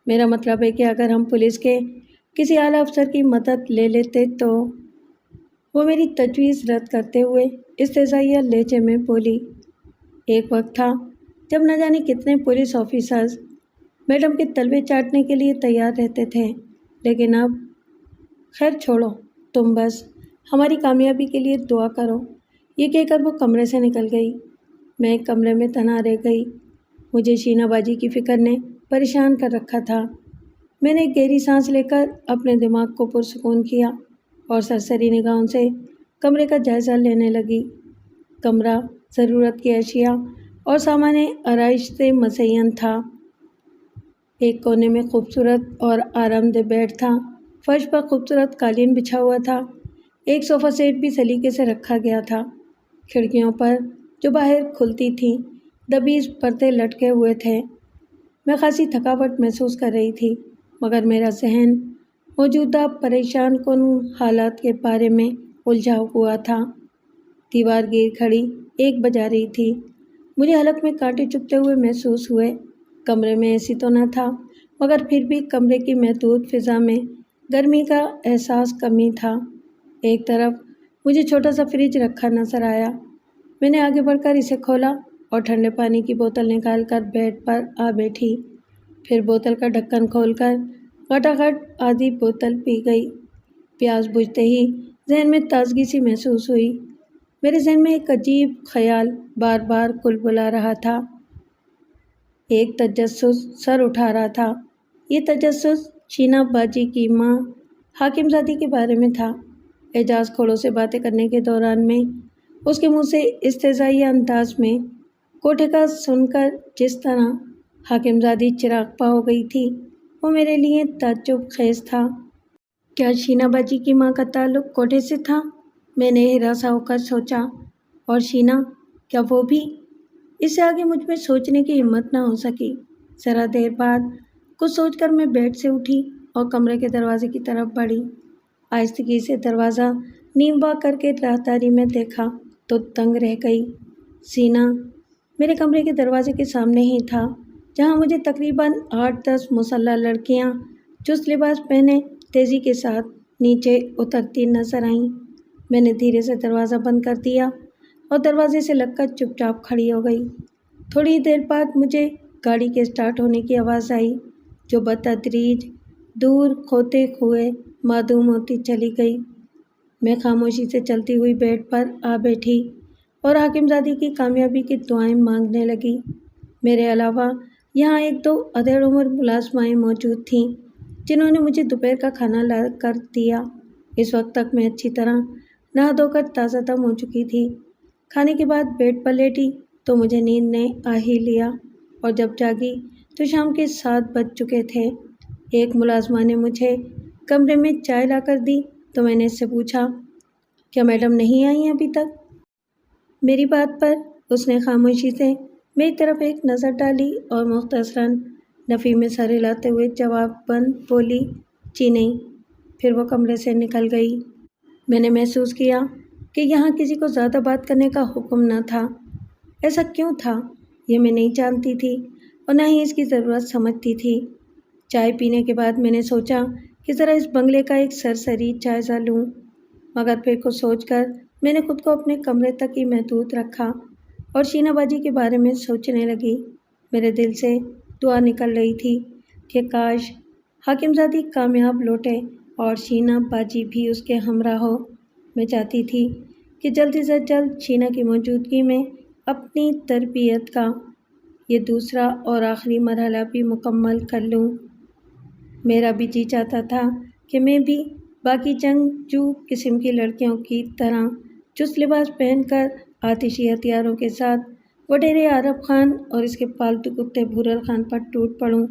میرا مطلب ہے کہ اگر ہم پولیس کے کسی اعلیٰ افسر کی مدد لے لیتے تو؟ وہ میری تجویز رد کرتے ہوئے استہزائیہ لہجے میں بولی، ایک وقت تھا جب نہ جانے کتنے پولیس آفیسرز میڈم کے تلوے چاٹنے کے لیے تیار رہتے تھے، لیکن اب خیر چھوڑو، تم بس ہماری کامیابی کے لیے دعا کرو۔ یہ کہہ کر وہ کمرے سے نکل گئی۔ میں ایک کمرے میں تنہا رہ گئی۔ مجھے شینا باجی کی فکر نے پریشان کر رکھا تھا۔ میں نے ایک گہری سانس لے کر اپنے دماغ کو پرسکون کیا اور سرسری نگاہوں سے کمرے کا جائزہ لینے لگی۔ کمرہ ضرورت کی اشیاء اور سامان آرائش سے مزین تھا۔ ایک کونے میں خوبصورت اور آرام دہ بیڈ تھا، فرش پر خوبصورت قالین بچھا ہوا تھا، ایک صوفہ سیٹ بھی سلیقے سے رکھا گیا تھا۔ کھڑکیوں پر جو باہر کھلتی تھیں 20 پردے لٹکے ہوئے تھے۔ میں خاصی تھکاوٹ محسوس کر رہی تھی، مگر میرا ذہن موجودہ پریشان کن حالات کے بارے میں الجھا ہوا تھا۔ دیوار گر کھڑی 1 بجا رہی تھی۔ مجھے حلق میں کانٹے چبھتے ہوئے محسوس ہوئے۔ کمرے میں اے سی تو نہ تھا، مگر پھر بھی کمرے کی محدود فضا میں گرمی کا احساس کمی تھا۔ ایک طرف مجھے چھوٹا سا فریج رکھا نظر آیا۔ میں نے آگے بڑھ کر اسے کھولا اور ٹھنڈے پانی کی بوتل نکال کر بیڈ پر آ بیٹھی۔ پھر بوتل کا ڈھکن کھول کر گھٹاگھٹ آدھی بوتل پی گئی۔ پیاس بجھتے ہی ذہن میں تازگی سی محسوس ہوئی۔ میرے ذہن میں ایک عجیب خیال بار بار کلبلا رہا تھا۔ ایک تجسس سر اٹھا رہا تھا۔ یہ تجسس شینا باجی کی ماں حاکم زادی کے بارے میں تھا۔ اعجاز کھوڑوں سے باتیں کرنے کے دوران میں اس کے منہ سے استہزائیہ انداز میں کوٹھے کا سن کر جس طرح حاکم زادی چراغ پا ہو گئی تھی، وہ میرے لیے تعجب خیز تھا۔ کیا شینا باجی کی ماں کا تعلق کوٹھے سے تھا؟ میں نے ہراساں ہو کر سوچا۔ اور شینا، کیا وہ بھی؟ اس سے آگے مجھ میں سوچنے کی ہمت نہ ہو سکی۔ ذرا دیر بعد کچھ سوچ کر میں بیڈ سے اٹھی اور کمرے کے دروازے کی طرف بڑھی۔ آہستگی سے دروازہ نیم وا کر کے راہداری میں دیکھا تو دنگ رہ گئی۔ سینا میرے کمرے کے دروازے کے سامنے ہی تھا، جہاں مجھے تقریباً 8-10 مسلح لڑکیاں چست لباس پہنے تیزی کے ساتھ نیچے اترتی نظر آئیں۔ میں نے دھیرے سے دروازہ بند کر دیا اور دروازے سے لگ کر چپ چاپ کھڑی ہو گئی۔ تھوڑی دیر بعد مجھے گاڑی کے اسٹارٹ ہونے کی آواز آئی، جو بتدریج دور کھوتے ہوئے معدوم ہوتی چلی گئی۔ میں خاموشی سے چلتی ہوئی بیڈ پر آ بیٹھی اور حاکم زادی کی کامیابی کی دعائیں مانگنے لگی۔ میرے علاوہ یہاں 1-2 ادھیڑ عمر ملازمائیں موجود تھیں جنہوں نے مجھے دوپہر کا کھانا لا کر دیا۔ اس وقت تک میں اچھی طرح نہا دھو کر تازہ دم ہو چکی تھی۔ کھانے کے بعد بیڈ پر لیٹی تو مجھے نیند نے آ ہی لیا، اور جب جاگی تو شام کے 7 بج چکے تھے۔ ایک ملازمہ نے مجھے کمرے میں چائے لا کر دی تو میں نے اس سے پوچھا، کیا میڈم نہیں آئی ابھی تک؟ میری بات پر اس نے خاموشی سے میری طرف ایک نظر ڈالی اور مختصراً نفی میں سر ہلاتے ہوئے جواباً بولی، جی نہیں۔ پھر وہ کمرے سے نکل گئی۔ میں نے محسوس کیا کہ یہاں کسی کو زیادہ بات کرنے کا حکم نہ تھا۔ ایسا کیوں تھا یہ میں نہیں جانتی تھی اور نہ ہی اس کی ضرورت سمجھتی تھی۔ چائے پینے کے بعد میں نے سوچا کہ ذرا اس بنگلے کا ایک سرسری جائزہ لوں، مگر پھر کچھ سوچ کر میں نے خود کو اپنے کمرے تک ہی محدود رکھا اور شینا باجی کے بارے میں سوچنے لگی۔ میرے دل سے دعا نکل رہی تھی کہ کاش حاکم زادی کامیاب لوٹے اور شینا باجی بھی اس کے ہمراہ ہو۔ میں چاہتی تھی کہ جلدی سے جلد شینا کی موجودگی میں اپنی تربیت کا یہ دوسرا اور آخری مرحلہ بھی مکمل کر لوں۔ میرا بھی جی چاہتا تھا کہ میں بھی باقی جنگجو قسم کی لڑکیوں کی طرح چست لباس پہن کر آتشی ہتھیاروں کے ساتھ وڈیرے عرب خان اور اس کے پالتو کتے بھورل خان پر ٹوٹ پڑوں۔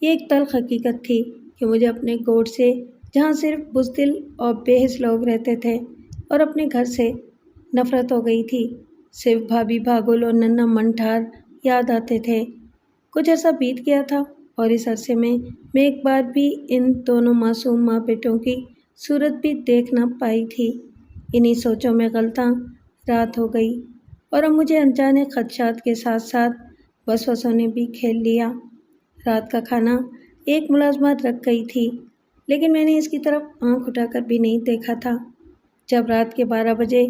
یہ ایک تلخ حقیقت تھی کہ مجھے اپنے گوٹ سے، جہاں صرف بزدل اور بے حس لوگ رہتے تھے، اور اپنے گھر سے نفرت ہو گئی تھی۔ صرف بھابھی بھاگل اور ننھا منٹھار یاد آتے تھے۔ کچھ عرصہ بیت گیا تھا اور اس عرصے میں ایک بار بھی ان دونوں معصوم ماں بیٹوں کی صورت بھی دیکھ نہ پائی تھی۔ انہی سوچوں میں غلطاں رات ہو گئی اور اب مجھے انجانے خدشات کے ساتھ ساتھ وسوسوں نے بھی کھیل لیا۔ رات کا کھانا ایک ملازمہ رکھ گئی تھی، لیکن میں نے اس کی طرف آنکھ اٹھا کر بھی نہیں دیکھا تھا۔ جب رات کے 12 بجے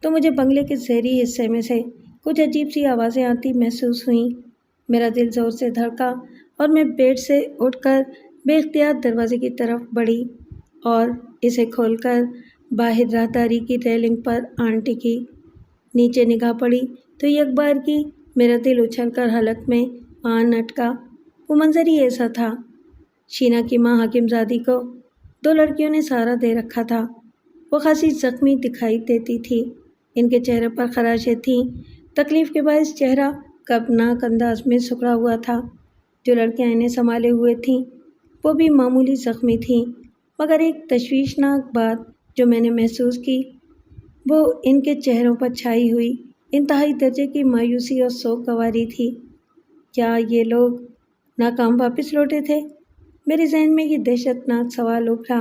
تو مجھے بنگلے کے ظہری حصے میں سے کچھ عجیب سی آوازیں آتی محسوس ہوئیں۔ میرا دل زور سے دھڑکا اور میں بیڈ سے اٹھ کر بے اختیار دروازے کی طرف بڑھی اور اسے کھول کر باہر راہداری کی ریلنگ پر آن ٹکی۔ نیچے نگاہ پڑی تو یک بار کی میرا دل اچھل کر حلق میں آن اٹکا۔ وہ منظر ہی ایسا تھا۔ شینا کی ماں حاکم زادی کو 2 لڑکیوں نے سہارا دے رکھا تھا۔ وہ خاصی زخمی دکھائی دیتی تھی۔ ان کے چہرے پر خراشیں تھیں۔ تکلیف کے باعث چہرہ کبناک انداز میں سکڑا ہوا تھا۔ جو لڑکیاں انہیں سنبھالے ہوئے تھیں وہ بھی معمولی زخمی تھیں، مگر ایک تشویشناک بات جو میں نے محسوس کی وہ ان کے چہروں پر چھائی ہوئی انتہائی درجے کی مایوسی اور سوگواری تھی۔ کیا یہ لوگ ناکام واپس لوٹے تھے؟ میرے ذہن میں یہ دہشت ناک سوال ابھرا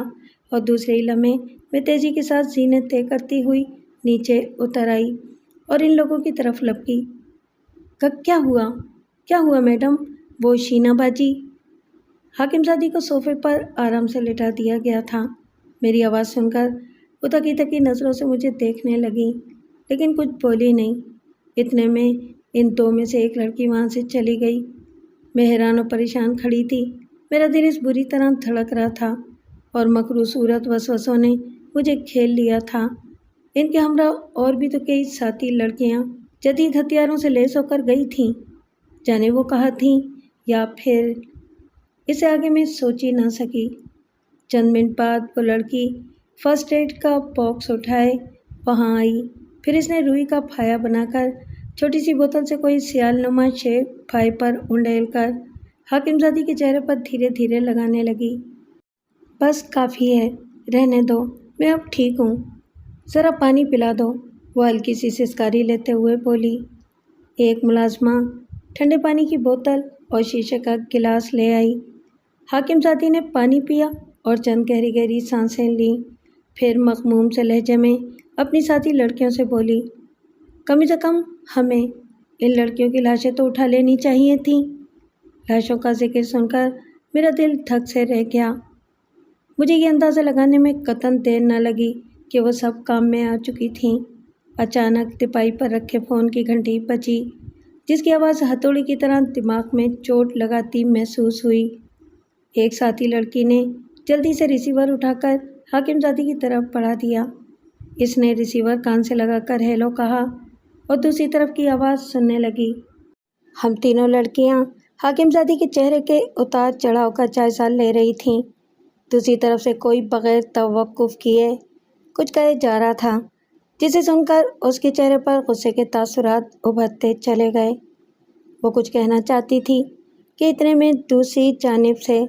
اور دوسرے ہی لمحے میں تیزی کے ساتھ زینت طے کرتی ہوئی نیچے اتر آئی اور ان لوگوں کی طرف لپکی۔ کیا ہوا میڈم؟ وہ شینا باجی؟ حاکم زادی کو صوفے پر آرام سے لٹا دیا گیا تھا۔ میری آواز سن کر وہ تکی تکی نظروں سے مجھے دیکھنے لگی، لیکن کچھ بولی نہیں۔ اتنے میں ان 2 میں سے ایک لڑکی وہاں سے چلی گئی۔ میں حیران و پریشان کھڑی تھی۔ میرا دل اس بری طرح دھڑک رہا تھا اور مکروہ صورت وسوسوں نے مجھے کھیل لیا تھا۔ ان کے ہمراہ اور بھی تو کئی ساتھی لڑکیاں جدید ہتھیاروں سے لیس ہو کر گئی تھیں۔ جانے وہ کہاں تھیں، یا پھر اسے آگے میں سوچ ہی نہ سکی۔ چند منٹ بعد وہ لڑکی فرسٹ ایڈ کا باکس اٹھائے وہاں آئی۔ پھر اس نے روئی کا پھایا بنا کر چھوٹی سی بوتل سے کوئی سیال نما شے پھائے پر انڈیل کر حاکم زادی کے چہرے پر دھیرے دھیرے لگانے لگی۔ بس کافی ہے، رہنے دو، میں اب ٹھیک ہوں، ذرا پانی پلا دو، وہ ہلکی سی سسکاری لیتے ہوئے بولی۔ ایک ملازمہ ٹھنڈے پانی کی بوتل اور شیشے کا گلاس لے آئی۔ حاکم زادی نے پانی پیا اور چند گہری گہری سانسیں لیں، پھر مغموم سے لہجے میں اپنی ساتھی لڑکیوں سے بولی، کم از کم ہمیں ان لڑکیوں کی لاشیں تو اٹھا لینی چاہیے تھیں۔ لاشوں کا ذکر سن کر میرا دل دھک سے رہ گیا۔ مجھے یہ اندازہ لگانے میں قطعاً دیر نہ لگی کہ وہ سب کام میں آ چکی تھیں۔ اچانک تپائی پر رکھے فون کی گھنٹی بجی، جس کی آواز ہتھوڑی کی طرح دماغ میں چوٹ لگاتی محسوس ہوئی۔ ایک ساتھی لڑکی نے جلدی سے ریسیور اٹھا کر حاکم زادی کی طرف بڑھا دیا۔ اس نے ریسیور کان سے لگا کر ہیلو کہا اور دوسری طرف کی آواز سننے لگی۔ ہم تینوں لڑکیاں حاکم زادی کے چہرے کے اتار چڑھاؤ کا جائزہ لے رہی تھیں۔ دوسری طرف سے کوئی بغیر توقف کیے کچھ کہے جا رہا تھا، جسے سن کر اس کے چہرے پر غصے کے تاثرات ابھرتے چلے گئے۔ وہ کچھ کہنا چاہتی تھی کہ اتنے میں دوسری جانب سے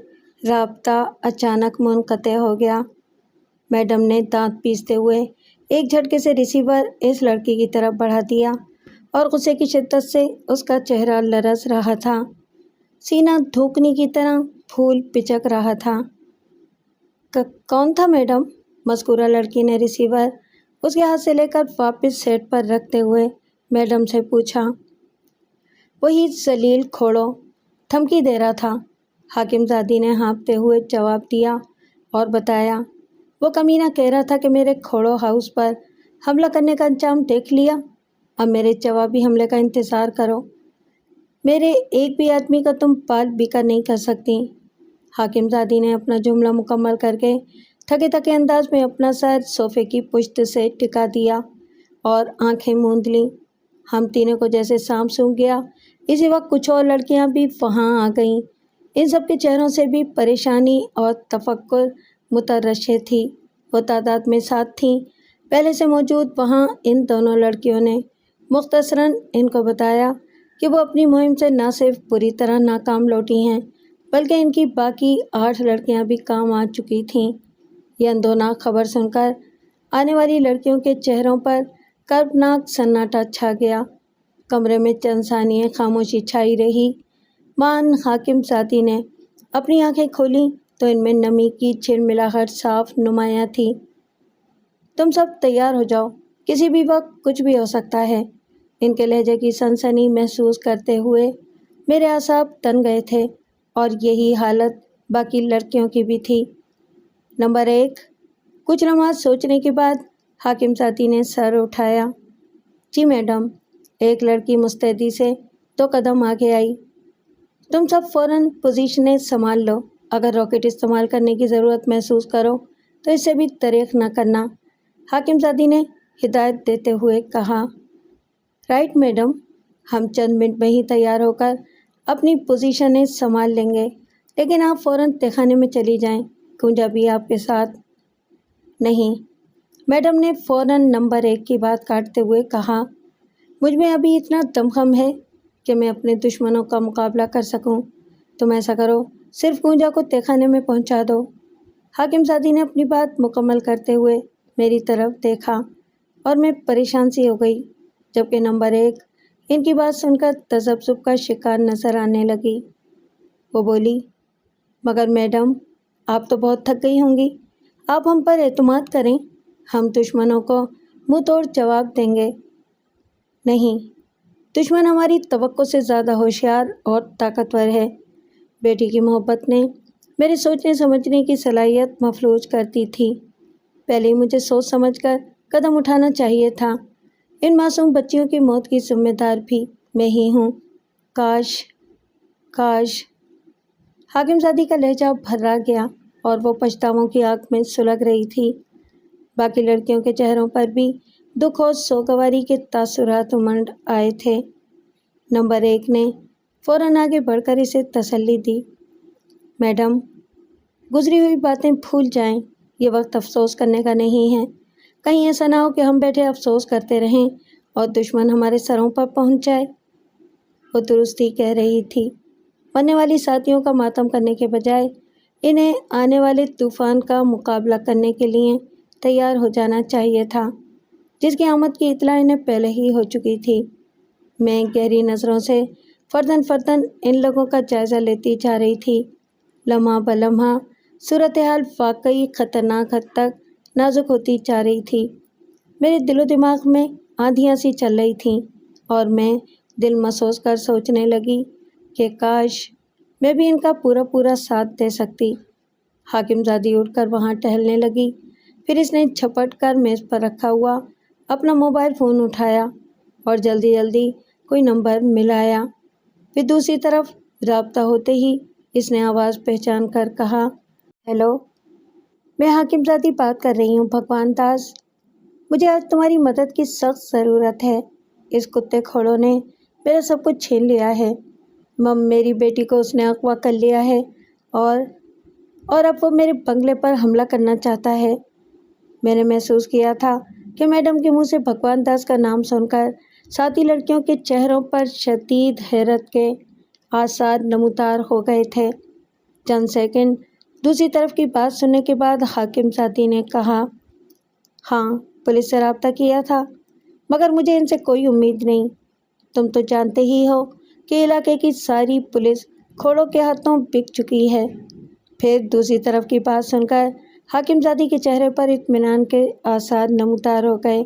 رابطہ اچانک منقطع ہو گیا۔ میڈم نے دانت پیستے ہوئے ایک جھٹکے سے ریسیور اس لڑکی کی طرف بڑھا دیا اور غصے کی شدت سے اس کا چہرہ لرز رہا تھا، سینہ دھوکنی کی طرح پھول پچک رہا تھا۔ کون تھا میڈم؟ مذکورہ لڑکی نے ریسیور اس کے ہاتھ سے لے کر واپس سیٹ پر رکھتے ہوئے میڈم سے پوچھا۔ وہی ذلیل کھوڑو، دھمکی دے رہا تھا، حاکم زادی نے ہانپتے ہوئے جواب دیا اور بتایا۔ وہ کمینہ کہہ رہا تھا کہ میرے کھوڑو ہاؤس پر حملہ کرنے کا انجام دیکھ لیا، اب میرے جوابی حملے کا انتظار کرو۔ میرے ایک بھی آدمی کا تم بال بیکا نہیں کر سکتی۔ حاکم زادی نے اپنا جملہ مکمل کر کے تھکے تھکے انداز میں اپنا سر صوفے کی پشت سے ٹکا دیا اور آنکھیں موند لیں۔ ہم تینوں کو جیسے سانپ سونگھ گیا۔ اسی وقت کچھ اور لڑکیاں بھی وہاں آ گئیں۔ ان سب کے چہروں سے بھی پریشانی اور تفکر مترشح تھی۔ وہ تعداد میں 7 تھیں۔ پہلے سے موجود وہاں ان دونوں لڑکیوں نے مختصراً ان کو بتایا کہ وہ اپنی مہم سے نہ صرف پوری طرح ناکام لوٹی ہیں بلکہ ان کی باقی 8 لڑکیاں بھی کام آ چکی تھیں۔ یہ اندوناک خبر سن کر آنے والی لڑکیوں کے چہروں پر کربناک سناٹا چھا گیا۔ کمرے میں چند ثانیے خاموشی چھائی رہی۔ مان حاکم زادی نے اپنی آنکھیں کھولیں تو ان میں نمی کی جھلملاہٹ صاف نمایاں تھی۔ تم سب تیار ہو جاؤ، کسی بھی وقت کچھ بھی ہو سکتا ہے۔ ان کے لہجے کی سنسنی محسوس کرتے ہوئے میرے اعصاب تن گئے تھے اور یہی حالت باقی لڑکیوں کی بھی تھی۔ نمبر 1۔ کچھ لمحات سوچنے کے بعد حاکم زادی نے سر اٹھایا۔ جی میڈم۔ ایک لڑکی مستعدی سے 2 قدم آگے آئی۔ تم سب فوراً پوزیشنیں سنبھال لو، اگر راکٹ استعمال کرنے کی ضرورت محسوس کرو تو اس سے بھی دریغ نہ کرنا، حاکم زادی نے ہدایت دیتے ہوئے کہا۔ رائٹ میڈم، ہم چند منٹ میں ہی تیار ہو کر اپنی پوزیشنیں سنبھال لیں گے، لیکن آپ فوراً تہخانے میں چلی جائیں، گونجا بھی آپ کے ساتھ۔ نہیں، میڈم نے فوراً نمبر 1 کی بات کاٹتے ہوئے کہا، مجھ میں ابھی اتنا دمخم ہے کہ میں اپنے دشمنوں کا مقابلہ کر سکوں۔ تم ایسا کرو، صرف گونجا کو تہخانے میں پہنچا دو۔ حاکم زادی نے اپنی بات مکمل کرتے ہوئے میری طرف دیکھا اور میں پریشان سی ہو گئی، جبکہ نمبر 1 ان کی بات سن کر تذبذب کا شکار نظر آنے لگی۔ وہ بولی، مگر میڈم، آپ تو بہت تھک گئی ہوں گی، آپ ہم پر اعتماد کریں، ہم دشمنوں کو منہ توڑ جواب دیں گے۔ نہیں، دشمن ہماری توقع سے زیادہ ہوشیار اور طاقتور ہے۔ بیٹی کی محبت نے میرے سوچنے سمجھنے کی صلاحیت مفلوج کر دی تھی۔ پہلے ہی مجھے سوچ سمجھ کر قدم اٹھانا چاہیے تھا۔ ان معصوم بچیوں کی موت کی ذمہ دار بھی میں ہی ہوں۔ کاش۔ حاکم زادی کا لہجہ بھرا گیا اور وہ پچھتاووں کی آگ میں سلگ رہی تھی۔ باقی لڑکیوں کے چہروں پر بھی دکھ اور سوگواری کے تاثرات امنڈ آئے تھے۔ نمبر 1 نے فوراً آگے بڑھ کر اسے تسلی دی۔ میڈم، گزری ہوئی باتیں بھول جائیں، یہ وقت افسوس کرنے کا نہیں ہے۔ کہیں ایسا نہ ہو کہ ہم بیٹھے افسوس کرتے رہیں اور دشمن ہمارے سروں پر پہنچ جائے۔ وہ درست ہی کہہ رہی تھی۔ مرنے والی ساتھیوں کا ماتم کرنے کے بجائے انہیں آنے والے طوفان کا مقابلہ کرنے کے لیے تیار ہو جانا چاہیے تھا، جس کی آمد کی اطلاع انہیں پہلے ہی ہو چکی تھی۔ میں گہری نظروں سے فرداً ان لوگوں کا جائزہ لیتی جا رہی تھی۔ لمحہ بلمحہ صورتحال واقعی خطرناک حد تک نازک ہوتی جا رہی تھی۔ میرے دل و دماغ میں آندھیاں سی چل رہی تھیں اور میں دل مسوس کر سوچنے لگی کہ کاش میں بھی ان کا پورا ساتھ دے سکتی۔ حاکم زادی اٹھ کر وہاں ٹہلنے لگی، پھر اس نے جھپٹ کر میز پر رکھا ہوا اپنا موبائل فون اٹھایا اور جلدی کوئی نمبر ملایا۔ پھر دوسری طرف رابطہ ہوتے ہی اس نے آواز پہچان کر کہا، ہیلو، میں حاکم زادی بات کر رہی ہوں بھگوان داس، مجھے آج تمہاری مدد کی سخت ضرورت ہے۔ اس کتے کھوڑوں نے میرا سب کچھ چھین لیا ہے۔ میری بیٹی کو اس نے اغوا کر لیا ہے اور اب وہ میرے بنگلے پر حملہ کرنا چاہتا ہے۔ میں نے محسوس کیا تھا کہ میڈم کے منہ سے بھگوان داس کا نام سن کر ساتھی لڑکیوں کے چہروں پر شدید حیرت کے آثار نمودار ہو گئے تھے۔ چند سیکنڈ دوسری طرف کی بات سننے کے بعد حاکم زادی نے کہا، ہاں پولیس سے رابطہ کیا تھا، مگر مجھے ان سے کوئی امید نہیں۔ تم تو جانتے ہی ہو کہ علاقے کی ساری پولیس کھوڑوں کے ہاتھوں بک چکی ہے۔ پھر دوسری طرف کی بات سن کر حاکم زادی کے چہرے پر اطمینان کے آثار نمودار ہو گئے۔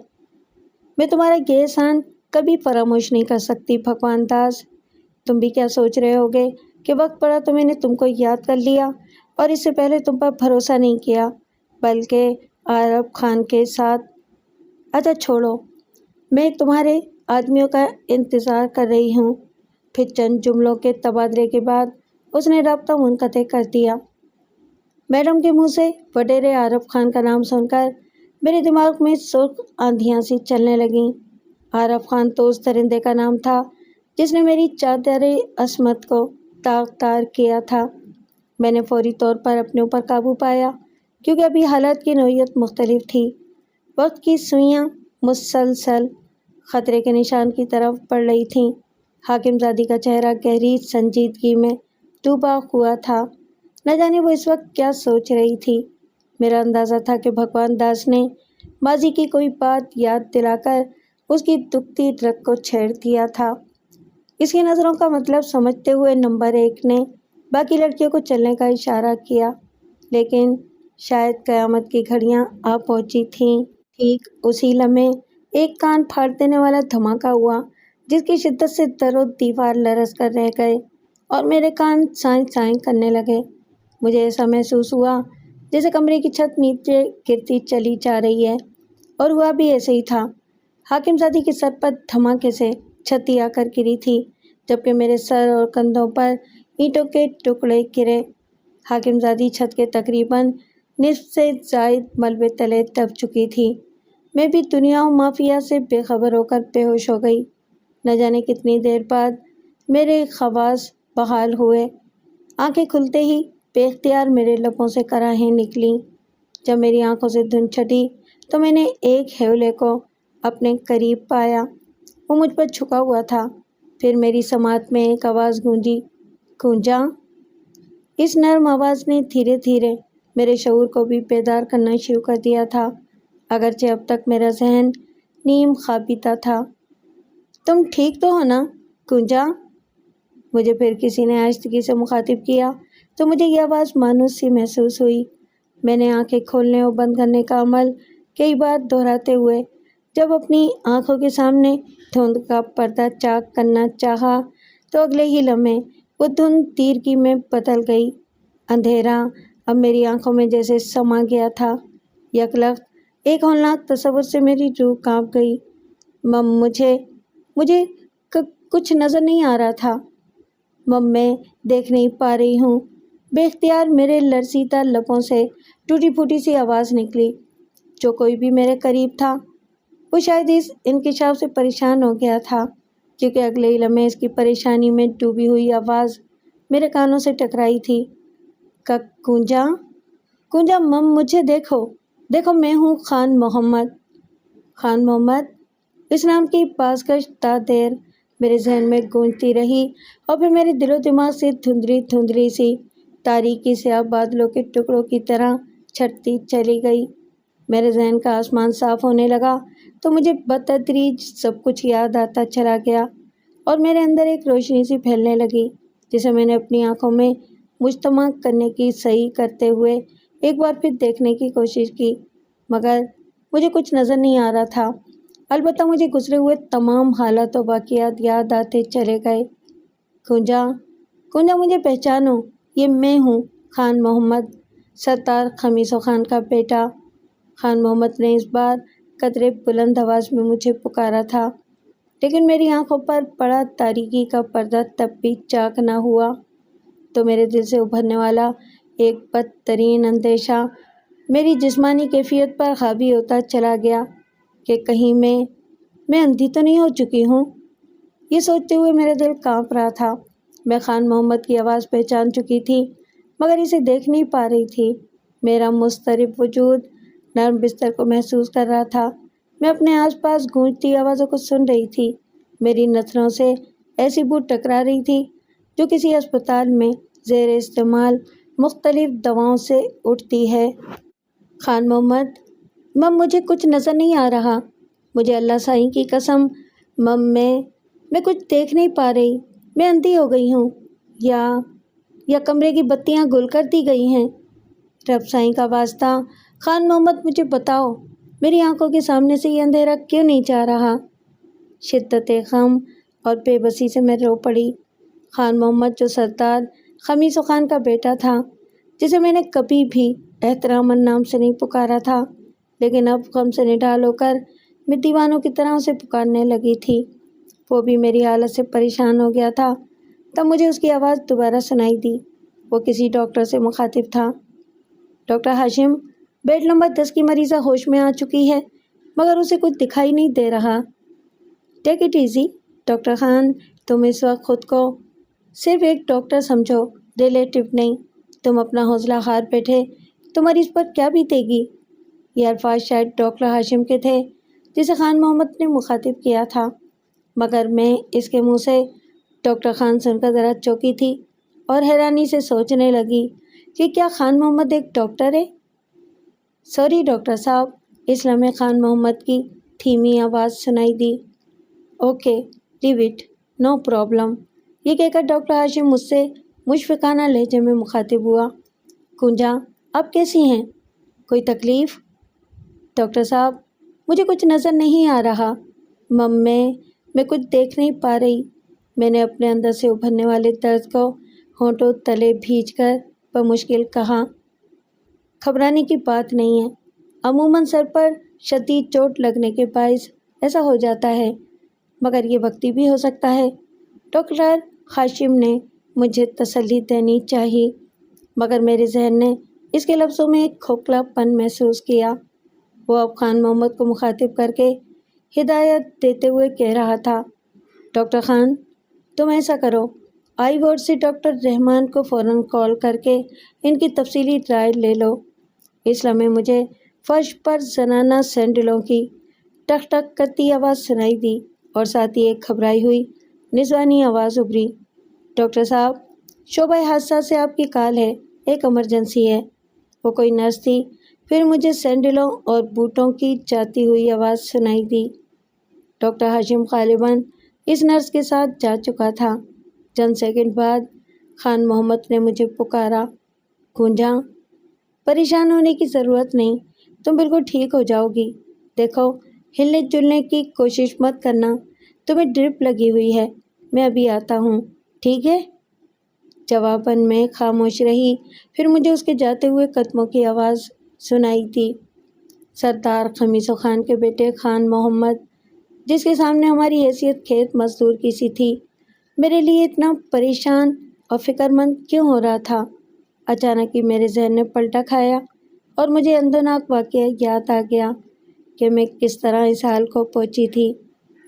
میں تمہارا یہ احسان کبھی فراموش نہیں کر سکتی بھگوان داس۔ تم بھی کیا سوچ رہے ہوگے کہ وقت پڑا تو میں نے تم کو یاد کر لیا اور اس سے پہلے تم پر بھروسہ نہیں کیا، بلکہ عارف خان کے ساتھ۔ اچھا چھوڑو، میں تمہارے آدمیوں کا انتظار کر رہی ہوں۔ پھر چند جملوں کے تبادلے کے بعد اس نے رابطہ منقطع کر دیا۔ میڈم کے منہ سے وڈیرے عارف خان کا نام سن کر میرے دماغ میں سرخ آندھیاں سی چلنے لگیں۔ عارف خان تو اس درندے کا نام تھا جس نے میری چادر عصمت کو داغدار کیا تھا۔ میں نے فوری طور پر اپنے اوپر قابو پایا کیونکہ ابھی حالات کی نوعیت مختلف تھی۔ وقت کی سوئیاں مسلسل خطرے کے نشان کی طرف بڑھ رہی تھیں۔ حاکم زادی کا چہرہ گہری سنجیدگی میں ڈوبا ہوا تھا۔ نہ جانے وہ اس وقت کیا سوچ رہی تھی۔ میرا اندازہ تھا کہ بھگوان داس نے ماضی کی کوئی بات یاد دلا کر اس کی دکھتی رگ کو چھیڑ دیا تھا۔ اس کی نظروں کا مطلب سمجھتے ہوئے نمبر 1 نے باقی لڑکیوں کو چلنے کا اشارہ کیا، لیکن شاید قیامت کی گھڑیاں آ پہنچی تھیں۔ ٹھیک اسی لمحے ایک کان پھاڑ دینے والا دھماکہ ہوا جس کی شدت سے در و دیوار لرز کر رہ گئے اور میرے کان سائیں سائیں کرنے لگے۔ مجھے ایسا محسوس ہوا جیسے کمرے کی چھت نیچے گرتی چلی جا رہی ہے، اور ہوا بھی ایسے ہی تھا۔ حاکم زادی کے سر پر دھماکے سے چھتی آ کر گری تھی، جبکہ میرے سر اور کندھوں پر اینٹوں کے ٹکڑے گرے۔ حاکم زادی چھت کے تقریباً نصف سے زائد ملبے تلے دب چکی تھی۔ میں بھی دنیا و مافیا سے بے خبر ہو کر بے ہوش ہو گئی۔ نہ جانے کتنی دیر بعد میرے حواس بحال ہوئے۔ آنکھیں کھلتے ہی بے اختیار میرے لبوں سے کراہیں نکلیں۔ جب میری آنکھوں سے دھند چھٹی تو میں نے ایک ہیولے کو اپنے قریب پایا۔ وہ مجھ پر جھکا ہوا تھا۔ پھر میری سماعت میں ایک آواز گونجی، گونجا۔ اس نرم آواز نے دھیرے دھیرے میرے شعور کو بھی بیدار کرنا شروع کر دیا تھا، اگرچہ اب تک میرا ذہن نیم خوابیدہ تھا۔ تم ٹھیک تو ہو نا گونجا؟ مجھے پھر کسی نے آہستگی سے مخاطب کیا تو مجھے یہ آواز مانوس سی محسوس ہوئی۔ میں نے آنکھیں کھولنے اور بند کرنے کا عمل کئی بار دہراتے ہوئے جب اپنی آنکھوں کے سامنے دھند کا پردہ چاک کرنا چاہا تو اگلے ہی لمحے وہ دھند تیرگی میں بدل گئی۔ اندھیرا اب میری آنکھوں میں جیسے سما گیا تھا۔ یکلخت ایک ہولناک تصور سے میری روح کانپ گئی۔ مجھے کچھ نظر نہیں آ رہا تھا۔ میں دیکھ نہیں پا رہی ہوں۔ بے اختیار میرے لرزیدہ لبوں سے ٹوٹی پھوٹی سی آواز نکلی۔ جو کوئی بھی میرے قریب تھا وہ شاید اس انکشاف سے پریشان ہو گیا تھا، کیونکہ اگلے ہی لمحے اس کی پریشانی میں ڈوبی ہوئی آواز میرے کانوں سے ٹکرائی تھی۔ گونجا، گونجا، مجھے دیکھو میں ہوں خان محمد۔ خان محمد؟ اس نام کی بازگشت تا دیر میرے ذہن میں گونجتی رہی اور پھر میرے دل و دماغ سے دھندلی سی تاریکی سیاہ بادلوں کے ٹکڑوں کی طرح چھٹتی چلی گئی۔ میرے ذہن کا آسمان صاف ہونے لگا تو مجھے بتدریج سب کچھ یاد آتا چلا گیا اور میرے اندر ایک روشنی سی پھیلنے لگی جسے میں نے اپنی آنکھوں میں مجتمع کرنے کی صحیح کرتے ہوئے ایک بار پھر دیکھنے کی کوشش کی، مگر مجھے کچھ نظر نہیں آ رہا تھا۔ البتہ مجھے گزرے ہوئے تمام حالات و واقعات یاد آتے چلے گئے۔ گونجا، مجھے پہچانو، یہ میں ہوں خان محمد، سردار خمیسو خان کا بیٹا۔ خان محمد نے اس بار قدرے بلند آواز میں مجھے پکارا تھا، لیکن میری آنکھوں پر پڑا تاریکی کا پردہ تب بھی چاک نہ ہوا۔ تو میرے دل سے ابھرنے والا ایک بدترین اندیشہ میری جسمانی کیفیت پر حاوی ہوتا چلا گیا کہ کہیں میں اندھی تو نہیں ہو چکی ہوں۔ یہ سوچتے ہوئے میرا دل کانپ رہا تھا۔ میں خان محمد کی آواز پہچان چکی تھی، مگر اسے دیکھ نہیں پا رہی تھی۔ میرا مضطرب وجود نرم بستر کو محسوس کر رہا تھا۔ میں اپنے آس پاس گونجتی آوازوں کو سن رہی تھی۔ میری نتھنوں سے ایسی بو ٹکرا رہی تھی جو کسی اسپتال میں زیر استعمال مختلف دواؤں سے اٹھتی ہے۔ خان محمد، مم مجھے کچھ نظر نہیں آ رہا، مجھے اللہ سائیں کی قسم، مم میں کچھ دیکھ نہیں پا رہی، میں اندھی ہو گئی ہوں یا کمرے کی بتیاں گل کر دی گئی ہیں۔ رب سائیں کا واسطہ، خان محمد مجھے بتاؤ، میری آنکھوں کے سامنے سے یہ اندھیرا کیوں نہیں جا رہا؟ شدت غم اور بے بسی سے میں رو پڑی۔ خان محمد جو سردار خمیس خان کا بیٹا تھا، جسے میں نے کبھی بھی احتراماً نام سے نہیں پکارا تھا، لیکن اب غم سے نڈال ہو کر میں دیوانوں کی طرح اسے پکارنے لگی تھی، وہ بھی میری حالت سے پریشان ہو گیا تھا۔ تب مجھے اس کی آواز دوبارہ سنائی دی۔ وہ کسی ڈاکٹر سے مخاطب تھا۔ ڈاکٹر ہاشم، بیڈ نمبر 10 کی مریضہ ہوش میں آ چکی ہے، مگر اسے کچھ دکھائی نہیں دے رہا۔ Take it easy doctor Khan, تم اس وقت خود کو صرف ایک ڈاکٹر سمجھو، ریلیٹو نہیں۔ تم اپنا حوصلہ ہار بیٹھے تو مریض پر کیا بیتے گی؟ یہ الفاظ شاید ڈاکٹر ہاشم کے تھے جسے خان محمد نے مخاطب کیا تھا، مگر میں اس کے منہ سے ڈاکٹر خان سن کر ذرا چونکی تھی اور حیرانی سے سوچنے لگی کہ کیا خان محمد ایک ڈاکٹر ہے؟ سوری ڈاکٹر صاحب، اس لمحے خان محمد کی دھیمی آواز سنائی دی۔ Okay leave it, no problem, یہ کہہ کر ڈاکٹر ہاشم مجھ سے مشفقانہ لہجے میں مخاطب ہوا۔ کنجا، آپ کیسی ہیں؟ کوئی تکلیف؟ ڈاکٹر صاحب، مجھے کچھ نظر نہیں آ رہا، مم میں کچھ دیکھ نہیں پا رہی۔ میں نے اپنے اندر سے ابھرنے والے درد کو ہونٹوں تلے بھیج کر بمشکل کہا۔ گھبرانے کی بات نہیں ہے، عموماً سر پر شدید چوٹ لگنے کے باعث ایسا ہو جاتا ہے، مگر یہ وقتی بھی ہو سکتا ہے۔ ڈاکٹر ہاشم نے مجھے تسلی دینی چاہی، مگر میرے ذہن نے اس کے لفظوں میں ایک کھوکھلا پن محسوس کیا۔ وہ اب خان محمد کو مخاطب کر کے ہدایت دیتے ہوئے کہہ رہا تھا، ڈاکٹر خان، تم ایسا کرو، آئی وارڈ سے ڈاکٹر رحمان کو فوراً کال کر کے ان کی تفصیلی رائے لے لو۔ اس لمحے مجھے فرش پر زنانہ سینڈلوں کی ٹک ٹک کرتی آواز سنائی دی اور ساتھ ہی ایک گھبرائی ہوئی نسوانی آواز ابھری۔ ڈاکٹر صاحب، شعبہ حادثات سے آپ کی کال ہے، ایک ایمرجنسی ہے۔ وہ کوئی نرس تھی، پھر مجھے سینڈلوں اور بوٹوں کی جاتی ہوئی آواز سنائی دی۔ ڈاکٹر ہاشم غالباً اس نرس کے ساتھ جا چکا تھا۔ چند سیکنڈ بعد خان محمد نے مجھے پکارا، گونجا، پریشان ہونے کی ضرورت نہیں، تم بالکل ٹھیک ہو جاؤ گی۔ دیکھو، ہلنے جلنے کی کوشش مت کرنا، تمہیں ڈرپ لگی ہوئی ہے، میں ابھی آتا ہوں، ٹھیک ہے؟ جواباً میں خاموش رہی، پھر مجھے اس کے جاتے ہوئے قدموں کی آواز سنائی دی۔ سردار خمیس خان کے بیٹے خان محمد، جس کے سامنے ہماری حیثیت کھیت مزدور کی سی تھی، میرے لیے اتنا پریشان اور فکر مند کیوں ہو رہا تھا؟ اچانک ہی میرے ذہن نے پلٹا کھایا اور مجھے اندوناک واقعہ یاد آ گیا کہ میں کس طرح اس حال کو پہنچی تھی۔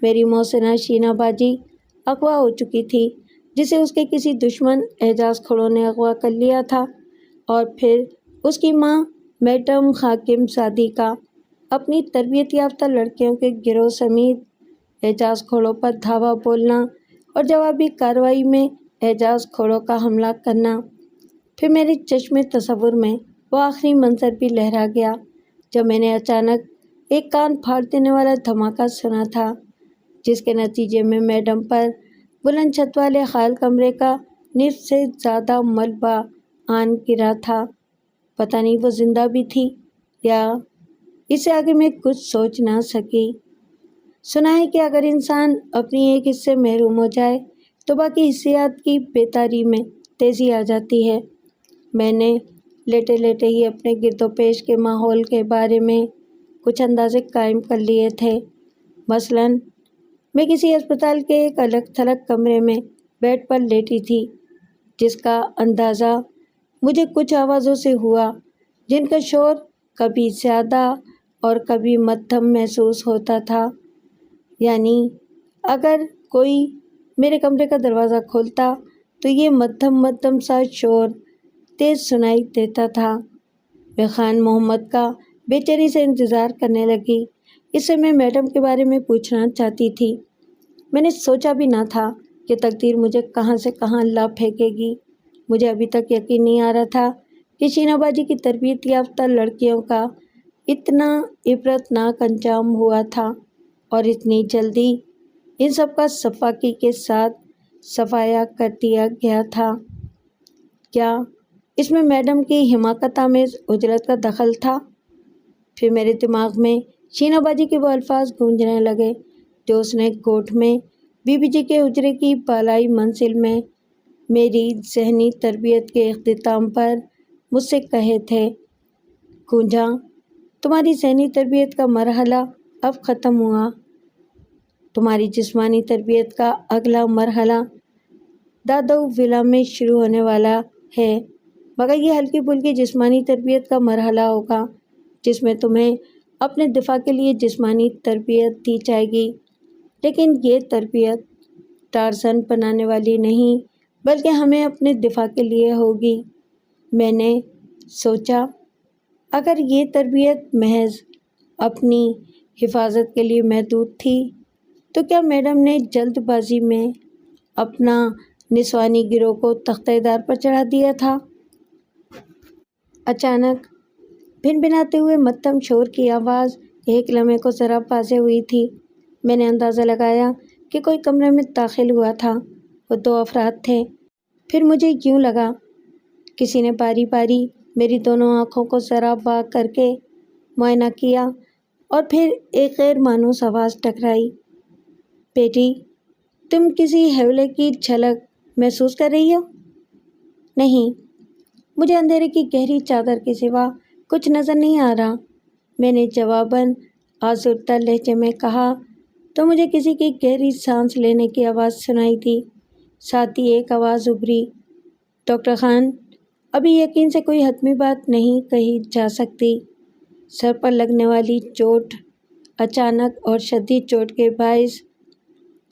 میری محسنہ شینا باجی اغوا ہو چکی تھی، جسے اس کے کسی دشمن اعجاز کھڑوں نے اغوا کر لیا تھا، اور پھر اس کی ماں میڈم حاکم زادی کا اپنی تربیت یافتہ لڑکیوں کے گروہ سمیت اعجاز کھوڑوں پر دھاوا بولنا اور جوابی کارروائی میں اعجاز کھوڑوں کا حملہ کرنا۔ پھر میرے چشم تصور میں وہ آخری منظر بھی لہرا گیا جب میں نے اچانک ایک کان پھاڑ دینے والا دھماکہ سنا تھا، جس کے نتیجے میں میڈم پر بلند چھت والے خال کمرے کا نصف سے زیادہ ملبہ آن گرا تھا۔ پتہ نہیں وہ زندہ بھی تھی یا اس سے آگے میں کچھ سوچ نہ سکی۔ سنا ہے کہ اگر انسان اپنی ایک حصے محروم ہو جائے تو باقی حصیات کی بیداری میں تیزی آ جاتی ہے۔ میں نے لیٹے لیٹے ہی اپنے گرد و پیش کے ماحول کے بارے میں کچھ اندازے قائم کر لیے تھے۔ مثلاً میں کسی اسپتال کے ایک الگ تھلگ کمرے میں بیڈ پر لیٹی تھی، جس کا اندازہ مجھے کچھ آوازوں سے ہوا جن کا شور کبھی زیادہ اور کبھی مدھم محسوس ہوتا تھا۔ یعنی اگر کوئی میرے کمرے کا دروازہ کھولتا تو یہ مدھم سا شور تیز سنائی دیتا تھا۔ میں خان محمد کا بے چینی سے انتظار کرنے لگی۔ اس سے میں میڈم کے بارے میں پوچھنا چاہتی تھی۔ میں نے سوچا بھی نہ تھا کہ تقدیر مجھے کہاں سے کہاں لا پھینکے گی۔ مجھے ابھی تک یقین نہیں آ رہا تھا کہ شینا باجی کی تربیت یافتہ لڑکیوں کا اتنا عبرتناک انجام ہوا تھا اور اتنی جلدی ان سب کا صفاقی کے ساتھ صفایا کر دیا گیا تھا۔ کیا اس میں میڈم کی حماقت آمیز اجلت کا دخل تھا؟ پھر میرے دماغ میں شینا باجی کے وہ الفاظ گونجنے لگے جو اس نے کوٹھ میں بی بی جی کے حجرے کی بالائی منزل میں میری ذہنی تربیت کے اختتام پر مجھ سے کہے تھے۔ گونجا، تمہاری ذہنی تربیت کا مرحلہ اب ختم ہوا۔ تمہاری جسمانی تربیت کا اگلا مرحلہ دادو ولا میں شروع ہونے والا ہے، مگر یہ ہلکی پھلکی جسمانی تربیت کا مرحلہ ہوگا جس میں تمہیں اپنے دفاع کے لیے جسمانی تربیت دی جائے گی، لیکن یہ تربیت ٹارزن بنانے والی نہیں بلکہ ہمیں اپنے دفاع کے لیے ہوگی۔ میں نے سوچا اگر یہ تربیت محض اپنی حفاظت کے لیے محدود تھی تو کیا میڈم نے جلد بازی میں اپنا نسوانی گروہ کو تختہ دار پر چڑھا دیا تھا؟ اچانک بھنبھناتے ہوئے مدھم شور کی آواز ایک لمحے کو ذرا واضح ہوئی تھی۔ میں نے اندازہ لگایا کہ کوئی کمرے میں داخل ہوا تھا۔ وہ 2 افراد تھے۔ پھر مجھے یوں لگا کسی نے باری باری میری دونوں آنکھوں کو ذرا وا کر کے معائنہ کیا اور پھر ایک غیر مانوس آواز ٹکرائی۔ بیٹی، تم کسی حیولے کی جھلک محسوس کر رہی ہو؟ نہیں، مجھے اندھیرے کی گہری چادر کے سوا کچھ نظر نہیں آ رہا، میں نے جواباً آزردہ لہجے میں کہا تو مجھے کسی کی گہری سانس لینے کی آواز سنائی دی۔ ساتھ ہی ایک آواز ابھری، ڈاکٹر خان، ابھی یقین سے کوئی حتمی بات نہیں کہی جا سکتی۔ سر پر لگنے والی چوٹ، اچانک اور شدید چوٹ کے باعث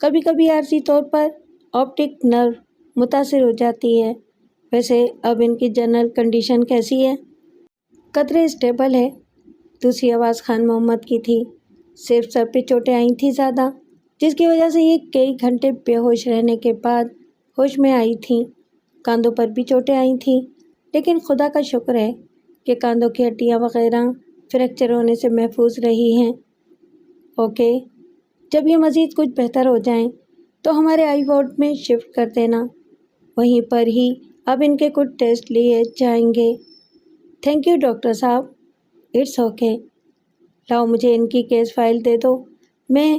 کبھی کبھی عارضی طور پر آپٹک نرو متاثر ہو جاتی ہے۔ ویسے اب ان کی جنرل کنڈیشن کیسی ہے؟ قدرے اسٹیبل ہے۔ دوسری آواز خان محمد کی تھی۔ صرف سر پہ چوٹیں آئی تھیں زیادہ، جس کی وجہ سے یہ کئی گھنٹے بے ہوش رہنے کے بعد ہوش میں آئی تھیں۔ کاندھوں پر بھی چوٹیں آئی تھیں، لیکن خدا کا شکر ہے کہ کاندھوں کی ہڈیاں وغیرہ فریکچر ہونے سے محفوظ رہی ہیں۔ اوکے، جب یہ مزید کچھ بہتر ہو جائیں تو ہمارے آئی وارڈ میں شفٹ کر دینا، وہیں پر ہی اب ان کے کچھ ٹیسٹ لیے جائیں گے۔ تھینک یو ڈاکٹر صاحب۔ It's okay. لاؤ مجھے ان کی کیس فائل دے دو، میں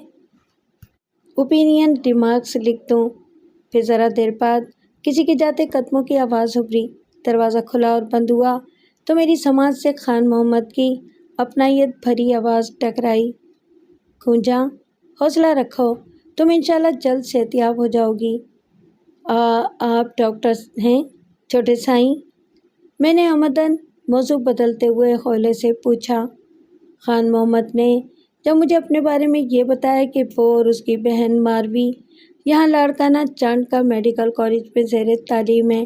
اوپینین ریمارکس لکھ دوں۔ پھر ذرا دیر بعد کسی کے جاتے قدموں کی آواز ابھری، دروازہ کھلا اور بند ہوا تو میری سماعت سے خان محمد کی اپنائیت بھری آواز ٹکرائی، گونجا، حوصلہ رکھو، تم انشاءاللہ جلد صحتیاب ہو جاؤ گی۔ آپ ڈاکٹر ہیں چھوٹے سائیں؟ میں نے عمدن موضوع بدلتے ہوئے ہولے سے پوچھا۔ خان محمد نے جب مجھے اپنے بارے میں یہ بتایا کہ وہ اور اس کی بہن ماروی یہاں لاڑکانہ چانڈکا میڈیکل کالج میں زیر تعلیم ہے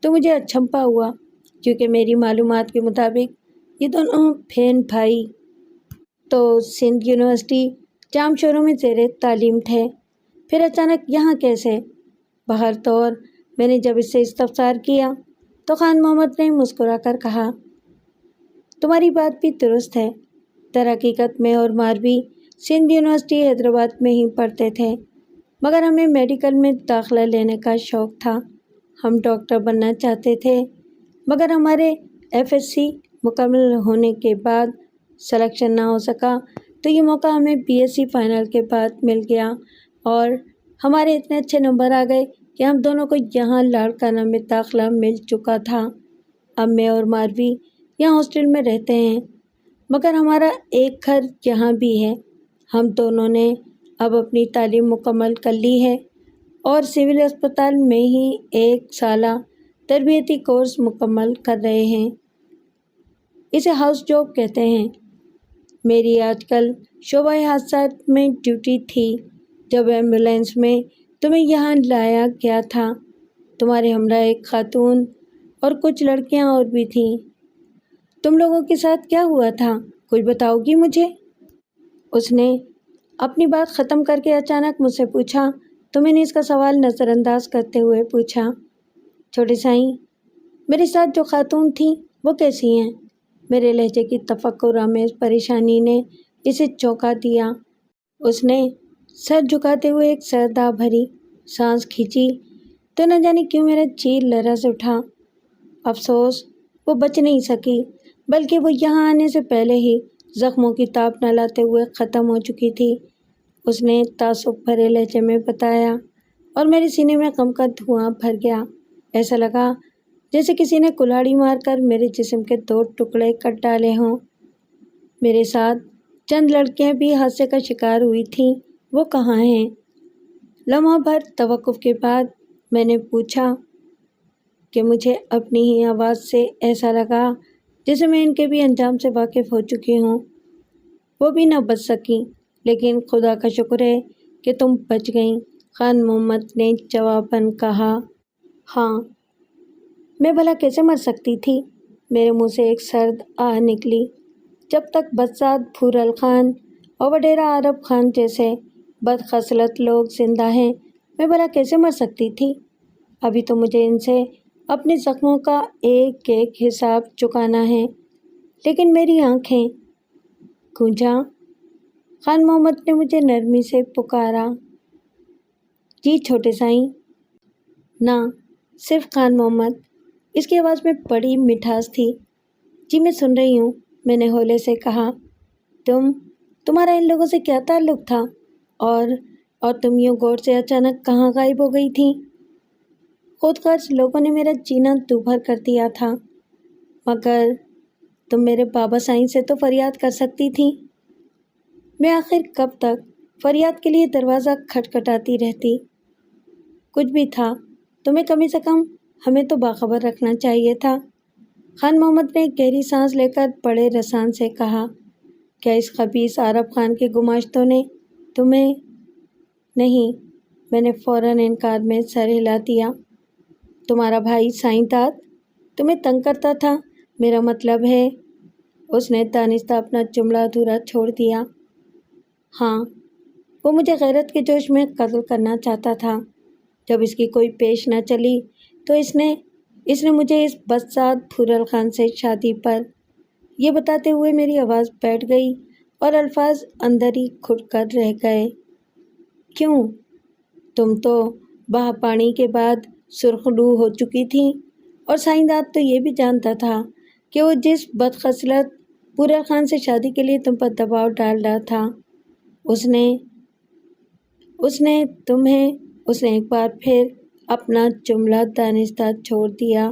تو مجھے اچھمپا ہوا، کیونکہ میری معلومات کے مطابق یہ دونوں بہن بھائی تو سندھ یونیورسٹی جام شوروں میں زیر تعلیم تھے، پھر اچانک یہاں کیسے؟ بہر طور میں نے جب اس سے استفسار کیا تو خان محمد نے مسکرا کر کہا، تمہاری بات بھی درست ہے۔ در حقیقت میں اور ماروی سندھ یونیورسٹی حیدرآباد میں ہی پڑھتے تھے، مگر ہمیں میڈیکل میں داخلہ لینے کا شوق تھا۔ ہم ڈاکٹر بننا چاہتے تھے، مگر ہمارے FSC مکمل ہونے کے بعد سلیکشن نہ ہو سکا تو یہ موقع ہمیں BSc فائنل کے بعد مل گیا اور ہمارے اتنے اچھے نمبر آ گئے کہ ہم دونوں کو یہاں لاڑکانہ میں داخلہ مل چکا تھا۔ اب میں اور ماروی یہاں ہاسٹل میں رہتے ہیں، مگر ہمارا ایک گھر یہاں بھی ہے۔ ہم دونوں نے اب اپنی تعلیم مکمل کر لی ہے اور سول اسپتال میں ہی 1 سالہ تربیتی کورس مکمل کر رہے ہیں۔ اسے ہاؤس جاب کہتے ہیں۔ میری آج کل شعبہ حادثات میں ڈیوٹی تھی جب ایمبولینس میں تمہیں یہاں لایا گیا تھا۔ تمہارے ہمراہ ایک خاتون اور کچھ لڑکیاں اور بھی تھیں۔ تم لوگوں کے ساتھ کیا ہوا تھا؟ کچھ بتاؤ گی مجھے؟ اس نے اپنی بات ختم کر کے اچانک مجھ سے پوچھا تو میں نے اس کا سوال نظر انداز کرتے ہوئے پوچھا، چھوٹے سائیں، میرے ساتھ جو خاتون تھیں وہ کیسی ہیں؟ میرے لہجے کی تفکر آمیز پریشانی نے اسے چونکا دیا۔ اس نے سر جھکاتے ہوئے ایک سردا بھری سانس کھینچی تو نہ جانے کیوں میرا چیر لرز اٹھا۔ افسوس وہ بچ نہیں سکی، بلکہ وہ یہاں آنے سے پہلے ہی زخموں کی تاب نہ لاتے ہوئے ختم ہو چکی تھی۔ اس نے تعصب بھرے لہجے میں بتایا اور میرے سینے میں غم کا دھواں بھر گیا۔ ایسا لگا جیسے کسی نے کلاڑی مار کر میرے جسم کے 2 ٹکڑے کر ڈالے ہوں۔ میرے ساتھ چند لڑکیاں بھی حادثے کا شکار ہوئی تھیں، وہ کہاں ہیں؟ لمحہ بھر توقف کے بعد میں نے پوچھا کہ مجھے اپنی ہی آواز سے ایسا لگا جیسے میں ان کے بھی انجام سے واقف ہو چکی ہوں۔ وہ بھی نہ بچ سکیں، لیکن خدا کا شکر ہے کہ تم بچ گئیں، خان محمد نے جواباً کہا۔ ہاں، میں بھلا کیسے مر سکتی تھی؟ میرے منہ سے ایک سرد آہ نکلی۔ جب تک بزاد پھورل خان اور وڈیرا عرب خان جیسے بدخصلت لوگ زندہ ہیں، میں بھلا کیسے مر سکتی تھی؟ ابھی تو مجھے ان سے اپنے زخموں کا ایک ایک حساب چکانا ہے، لیکن میری آنکھیں۔ گونجا، خان محمد نے مجھے نرمی سے پکارا۔ جی چھوٹے سائیں۔ نہ، صرف خان محمد۔ اس کی آواز میں بڑی مٹھاس تھی۔ جی میں سن رہی ہوں، میں نے ہولے سے کہا۔ تمہارا ان لوگوں سے کیا تعلق تھا؟ اور تم یوں غور سے اچانک کہاں غائب ہو گئی تھیں؟ خود غرض لوگوں نے میرا جینا دوبھر کر دیا تھا، مگر تم میرے بابا سائیں سے تو فریاد کر سکتی تھیں۔ میں آخر کب تک فریاد کے لیے دروازہ کھٹکھٹاتی رہتی؟ کچھ بھی تھا، تمہیں کم سے کم ہمیں تو باخبر رکھنا چاہیے تھا۔ خان محمد نے گہری سانس لے کر بڑے رسان سے کہا۔ کیا اس خبیث عرب خان کے گماشتوں نے تمہیں؟ نہیں، میں نے فوراً انکار میں سر ہلا دیا۔ تمہارا بھائی سائیں داد تمہیں تنگ کرتا تھا، میرا مطلب ہے۔ اس نے دانستہ اپنا جملہ ادھورا چھوڑ دیا۔ ہاں، وہ مجھے غیرت کے جوش میں قتل کرنا چاہتا تھا۔ جب اس کی کوئی پیش نہ چلی تو اس نے مجھے اس بزاد پھورل خان سے شادی پر، یہ بتاتے ہوئے میری آواز بیٹھ گئی اور الفاظ اندر ہی کھٹ کر رہ گئے۔ کیوں؟ تم تو باہ پانی کے بعد سرخ رو ہو چکی تھیں، اور سائیں داد تو یہ بھی جانتا تھا کہ وہ جس بدخصلت پھورل خان سے شادی کے لیے تم پر دباؤ ڈال رہا تھا، اس نے ایک بار پھر اپنا جملہ دانستہ چھوڑ دیا۔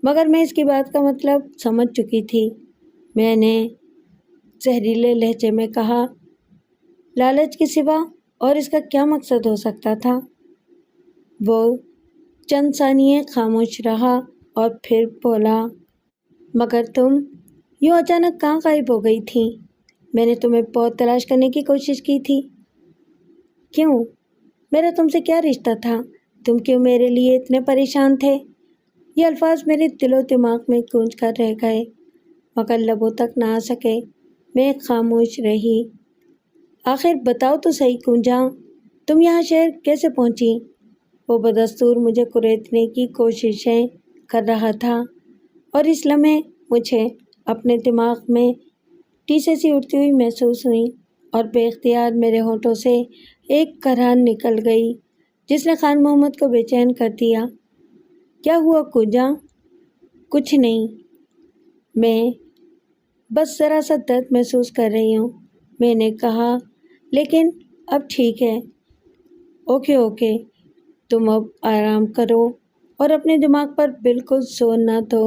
مگر میں اس کی بات کا مطلب سمجھ چکی تھی۔ میں نے زہریلے لہجے میں کہا، لالچ کے سوا اور اس کا کیا مقصد ہو سکتا تھا؟ وہ چند ثانیے خاموش رہا اور پھر بولا، مگر تم یوں اچانک کہاں غائب ہو گئی تھیں؟ میں نے تمہیں بہت تلاش کرنے کی کوشش کی تھی۔ کیوں؟ میرا تم سے کیا رشتہ تھا؟ تم کیوں میرے لیے اتنے پریشان تھے؟ یہ الفاظ میرے دل و دماغ میں گونج کر رہ گئے، مگر لبوں تک نہ آ سکے۔ میں خاموش رہی۔ آخر بتاؤ تو صحیح گونجا، تم یہاں شہر کیسے پہنچی؟ وہ بدستور مجھے کریدنے کی کوششیں کر رہا تھا، اور اس لمحے مجھے اپنے دماغ میں ٹیسے سی اٹھتی ہوئی محسوس ہوئی، اور بے اختیار میرے ہونٹوں سے ایک کرہان نکل گئی جس نے خان محمد کو بے چین کر دیا۔ کیا ہوا گونجا؟ کچھ نہیں، میں بس ذرا سا درد محسوس کر رہی ہوں، میں نے کہا، لیکن اب ٹھیک ہے۔ اوکے، تم اب آرام کرو اور اپنے دماغ پر بالکل زور نہ دو۔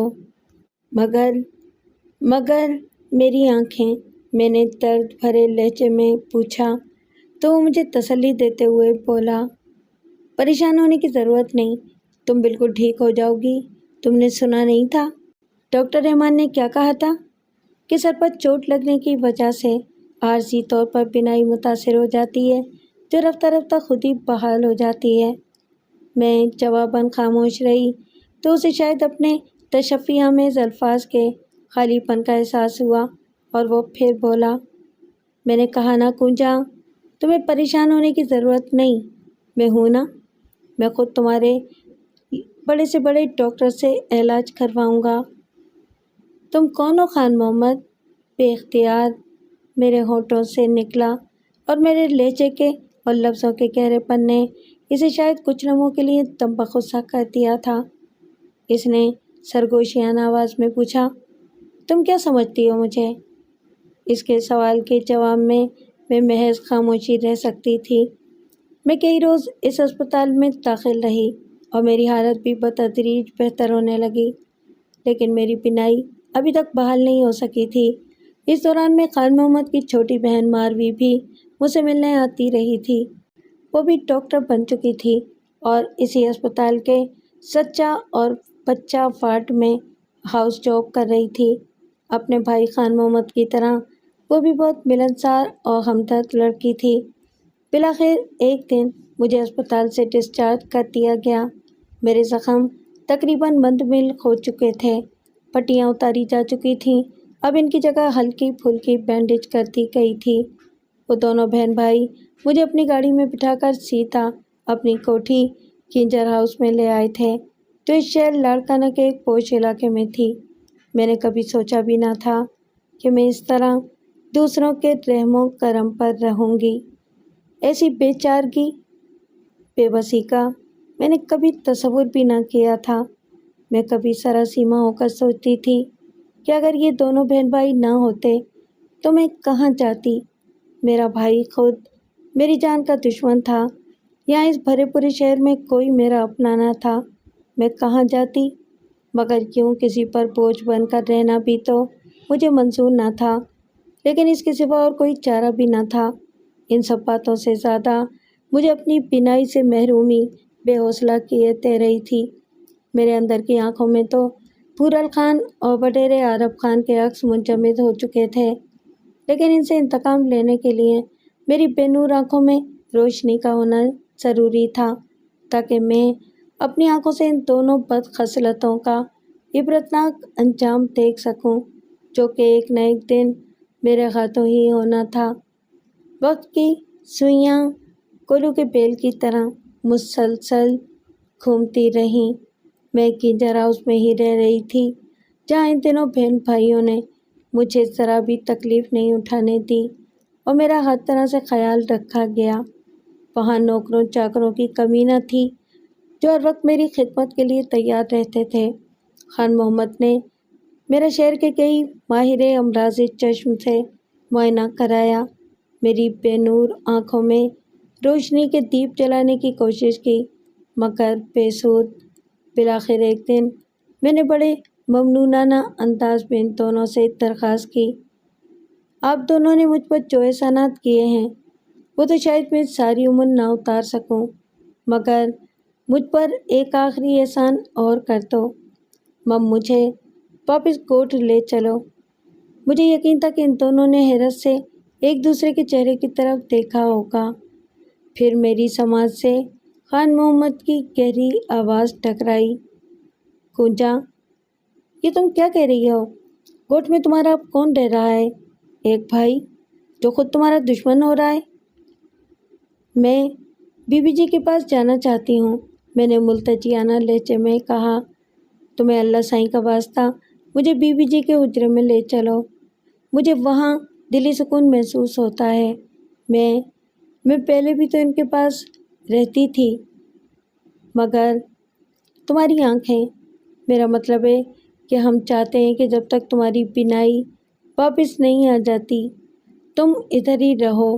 مگر میری آنکھیں، میں نے درد بھرے لہجے میں پوچھا تو وہ مجھے تسلی دیتے ہوئے بولا، پریشان ہونے کی ضرورت نہیں، تم بالکل ٹھیک ہو جاؤ گی۔ تم نے سنا نہیں تھا ڈاکٹر رحمان نے کیا کہا تھا کہ سر پر چوٹ لگنے کی وجہ سے عارضی طور پر بینائی متاثر ہو جاتی ہے، جو رفتہ رفتہ خود ہی بحال ہو جاتی ہے۔ میں جواباً خاموش رہی، تو اسے شاید اپنے تشفی آمیز الفاظ کے خالی پن کا احساس ہوا اور وہ پھر بولا، میں نے کہا نا کنجا، تمہیں پریشان ہونے کی ضرورت نہیں، میں ہوں نا، میں خود تمہارے بڑے سے بڑے ڈاکٹر سے علاج کرواؤں گا۔ تم کون ہو خان محمد؟ بے اختیار میرے ہونٹوں سے نکلا اور میرے لہجے کے اور لفظوں کے گہرے پن نے اسے شاید کچھ لمحوں کے لیے دم بغصہ کر دیا تھا۔ اس نے سرگوشیانہ آواز میں پوچھا، تم کیا سمجھتی ہو مجھے؟ اس کے سوال کے جواب میں محض خاموشی رہ سکتی تھی۔ میں کئی روز اس اسپتال میں داخل رہی اور میری حالت بھی بتدریج بہتر ہونے لگی، لیکن میری بینائی ابھی تک بحال نہیں ہو سکی تھی۔ اس دوران میں خان محمد کی چھوٹی بہن ماروی بھی مجھ سے ملنے آتی رہی تھی۔ وہ بھی ڈاکٹر بن چکی تھی اور اسی اسپتال کے سچا اور بچہ وارڈ میں ہاؤس جاب کر رہی تھی۔ اپنے بھائی خان محمد کی طرح وہ بھی بہت ملنسار اور ہمدرد لڑکی تھی۔ بالآخر ایک دن مجھے اسپتال سے ڈسچارج کر دیا گیا۔ میرے زخم تقریباً مندمل ہو چکے تھے، پٹیاں اتاری جا چکی تھیں، اب ان کی جگہ ہلکی پھلکی بینڈیج کر دی گئی تھی۔ وہ دونوں بہن بھائی مجھے اپنی گاڑی میں بٹھا کر سیدھا اپنی کوٹھی کنجر ہاؤس میں لے آئے تھے، جو اس شہر لاڑکانہ کے ایک پوش علاقے میں تھی۔ میں نے کبھی سوچا بھی نہ تھا کہ میں اس طرح دوسروں کے رحم و کرم پر رہوں گی۔ ایسی بے چارگی، بے بسی کا میں نے کبھی تصور بھی نہ کیا تھا۔ میں کبھی سراسیمہ ہو کر سوچتی تھی کہ اگر یہ دونوں بہن بھائی نہ ہوتے تو میں کہاں جاتی؟ میرا بھائی خود میری جان کا دشمن تھا، یہاں اس بھرے پورے شہر میں کوئی میرا اپنا نہ تھا، میں کہاں جاتی؟ مگر کیوں کسی پر بوجھ بن کر رہنا بھی تو مجھے منظور نہ تھا، لیکن اس کے سوا اور کوئی چارہ بھی نہ تھا۔ ان سب باتوں سے زیادہ مجھے اپنی بینائی سے محرومی بے حوصلہ کیے دے رہی تھی۔ میرے اندر کی آنکھوں میں تو پورل خان اور وڈیرے عارف خان کے عکس منجمد ہو چکے تھے، لیکن ان سے انتقام لینے کے لیے میری بے نور آنکھوں میں روشنی کا ہونا ضروری تھا، تاکہ میں اپنی آنکھوں سے ان دونوں بد خصلتوں کا عبرتناک انجام دیکھ سکوں، جو کہ ایک نہ ایک دن میرے ہاتھوں ہی ہونا تھا۔ وقت کی سوئیاں کولو کے بیل کی طرح مسلسل گھومتی رہیں۔ میں کنجر ہاؤس میں ہی رہ رہی تھی، جہاں ان دنوں بہن بھائیوں نے مجھے ذرا بھی تکلیف نہیں اٹھانے دی اور میرا ہر طرح سے خیال رکھا گیا۔ وہاں نوکروں چاکروں کی کمی نہ تھی جو ہر وقت میری خدمت کے لیے تیار رہتے تھے۔ خان محمد نے میرا شہر کے کئی ماہر امراض چشم سے معائنہ کرایا، میری بے نور آنکھوں میں روشنی کے دیپ جلانے کی کوشش کی، مگر بے سود۔ بالآخر ایک دن میں نے بڑے ممنونانہ انداز میں ان دونوں سے درخواست کی، آپ دونوں نے مجھ پر جو احسانات کیے ہیں وہ تو شاید میں ساری عمر نہ اتار سکوں، مگر مجھ پر ایک آخری احسان اور کر دو، مجھے واپس کوٹ لے چلو۔ مجھے یقین تھا کہ ان دونوں نے حیرت سے ایک دوسرے کے چہرے کی طرف دیکھا ہوگا۔ پھر میری سماعت سے خان محمد کی گہری آواز ٹکرائی، کنجا، یہ تم کیا کہہ رہی ہو؟ کوٹ میں تمہارا اب کون رہ رہا ہے؟ ایک بھائی جو خود تمہارا دشمن ہو رہا ہے؟ میں بی بی جی کے پاس جانا چاہتی ہوں، میں نے ملتجیانہ لہجے میں کہا۔ تمہیں اللہ سائیں کا واسطہ مجھے بی بی جی کے حجرے میں لے چلو، مجھے وہاں دلی سکون محسوس ہوتا ہے۔ میں پہلے بھی تو ان کے پاس رہتی تھی، مگر تمہاری آنکھیں، میرا مطلب ہے کہ ہم چاہتے ہیں کہ جب تک تمہاری بینائی واپس نہیں آ جاتی تم ادھر ہی رہو۔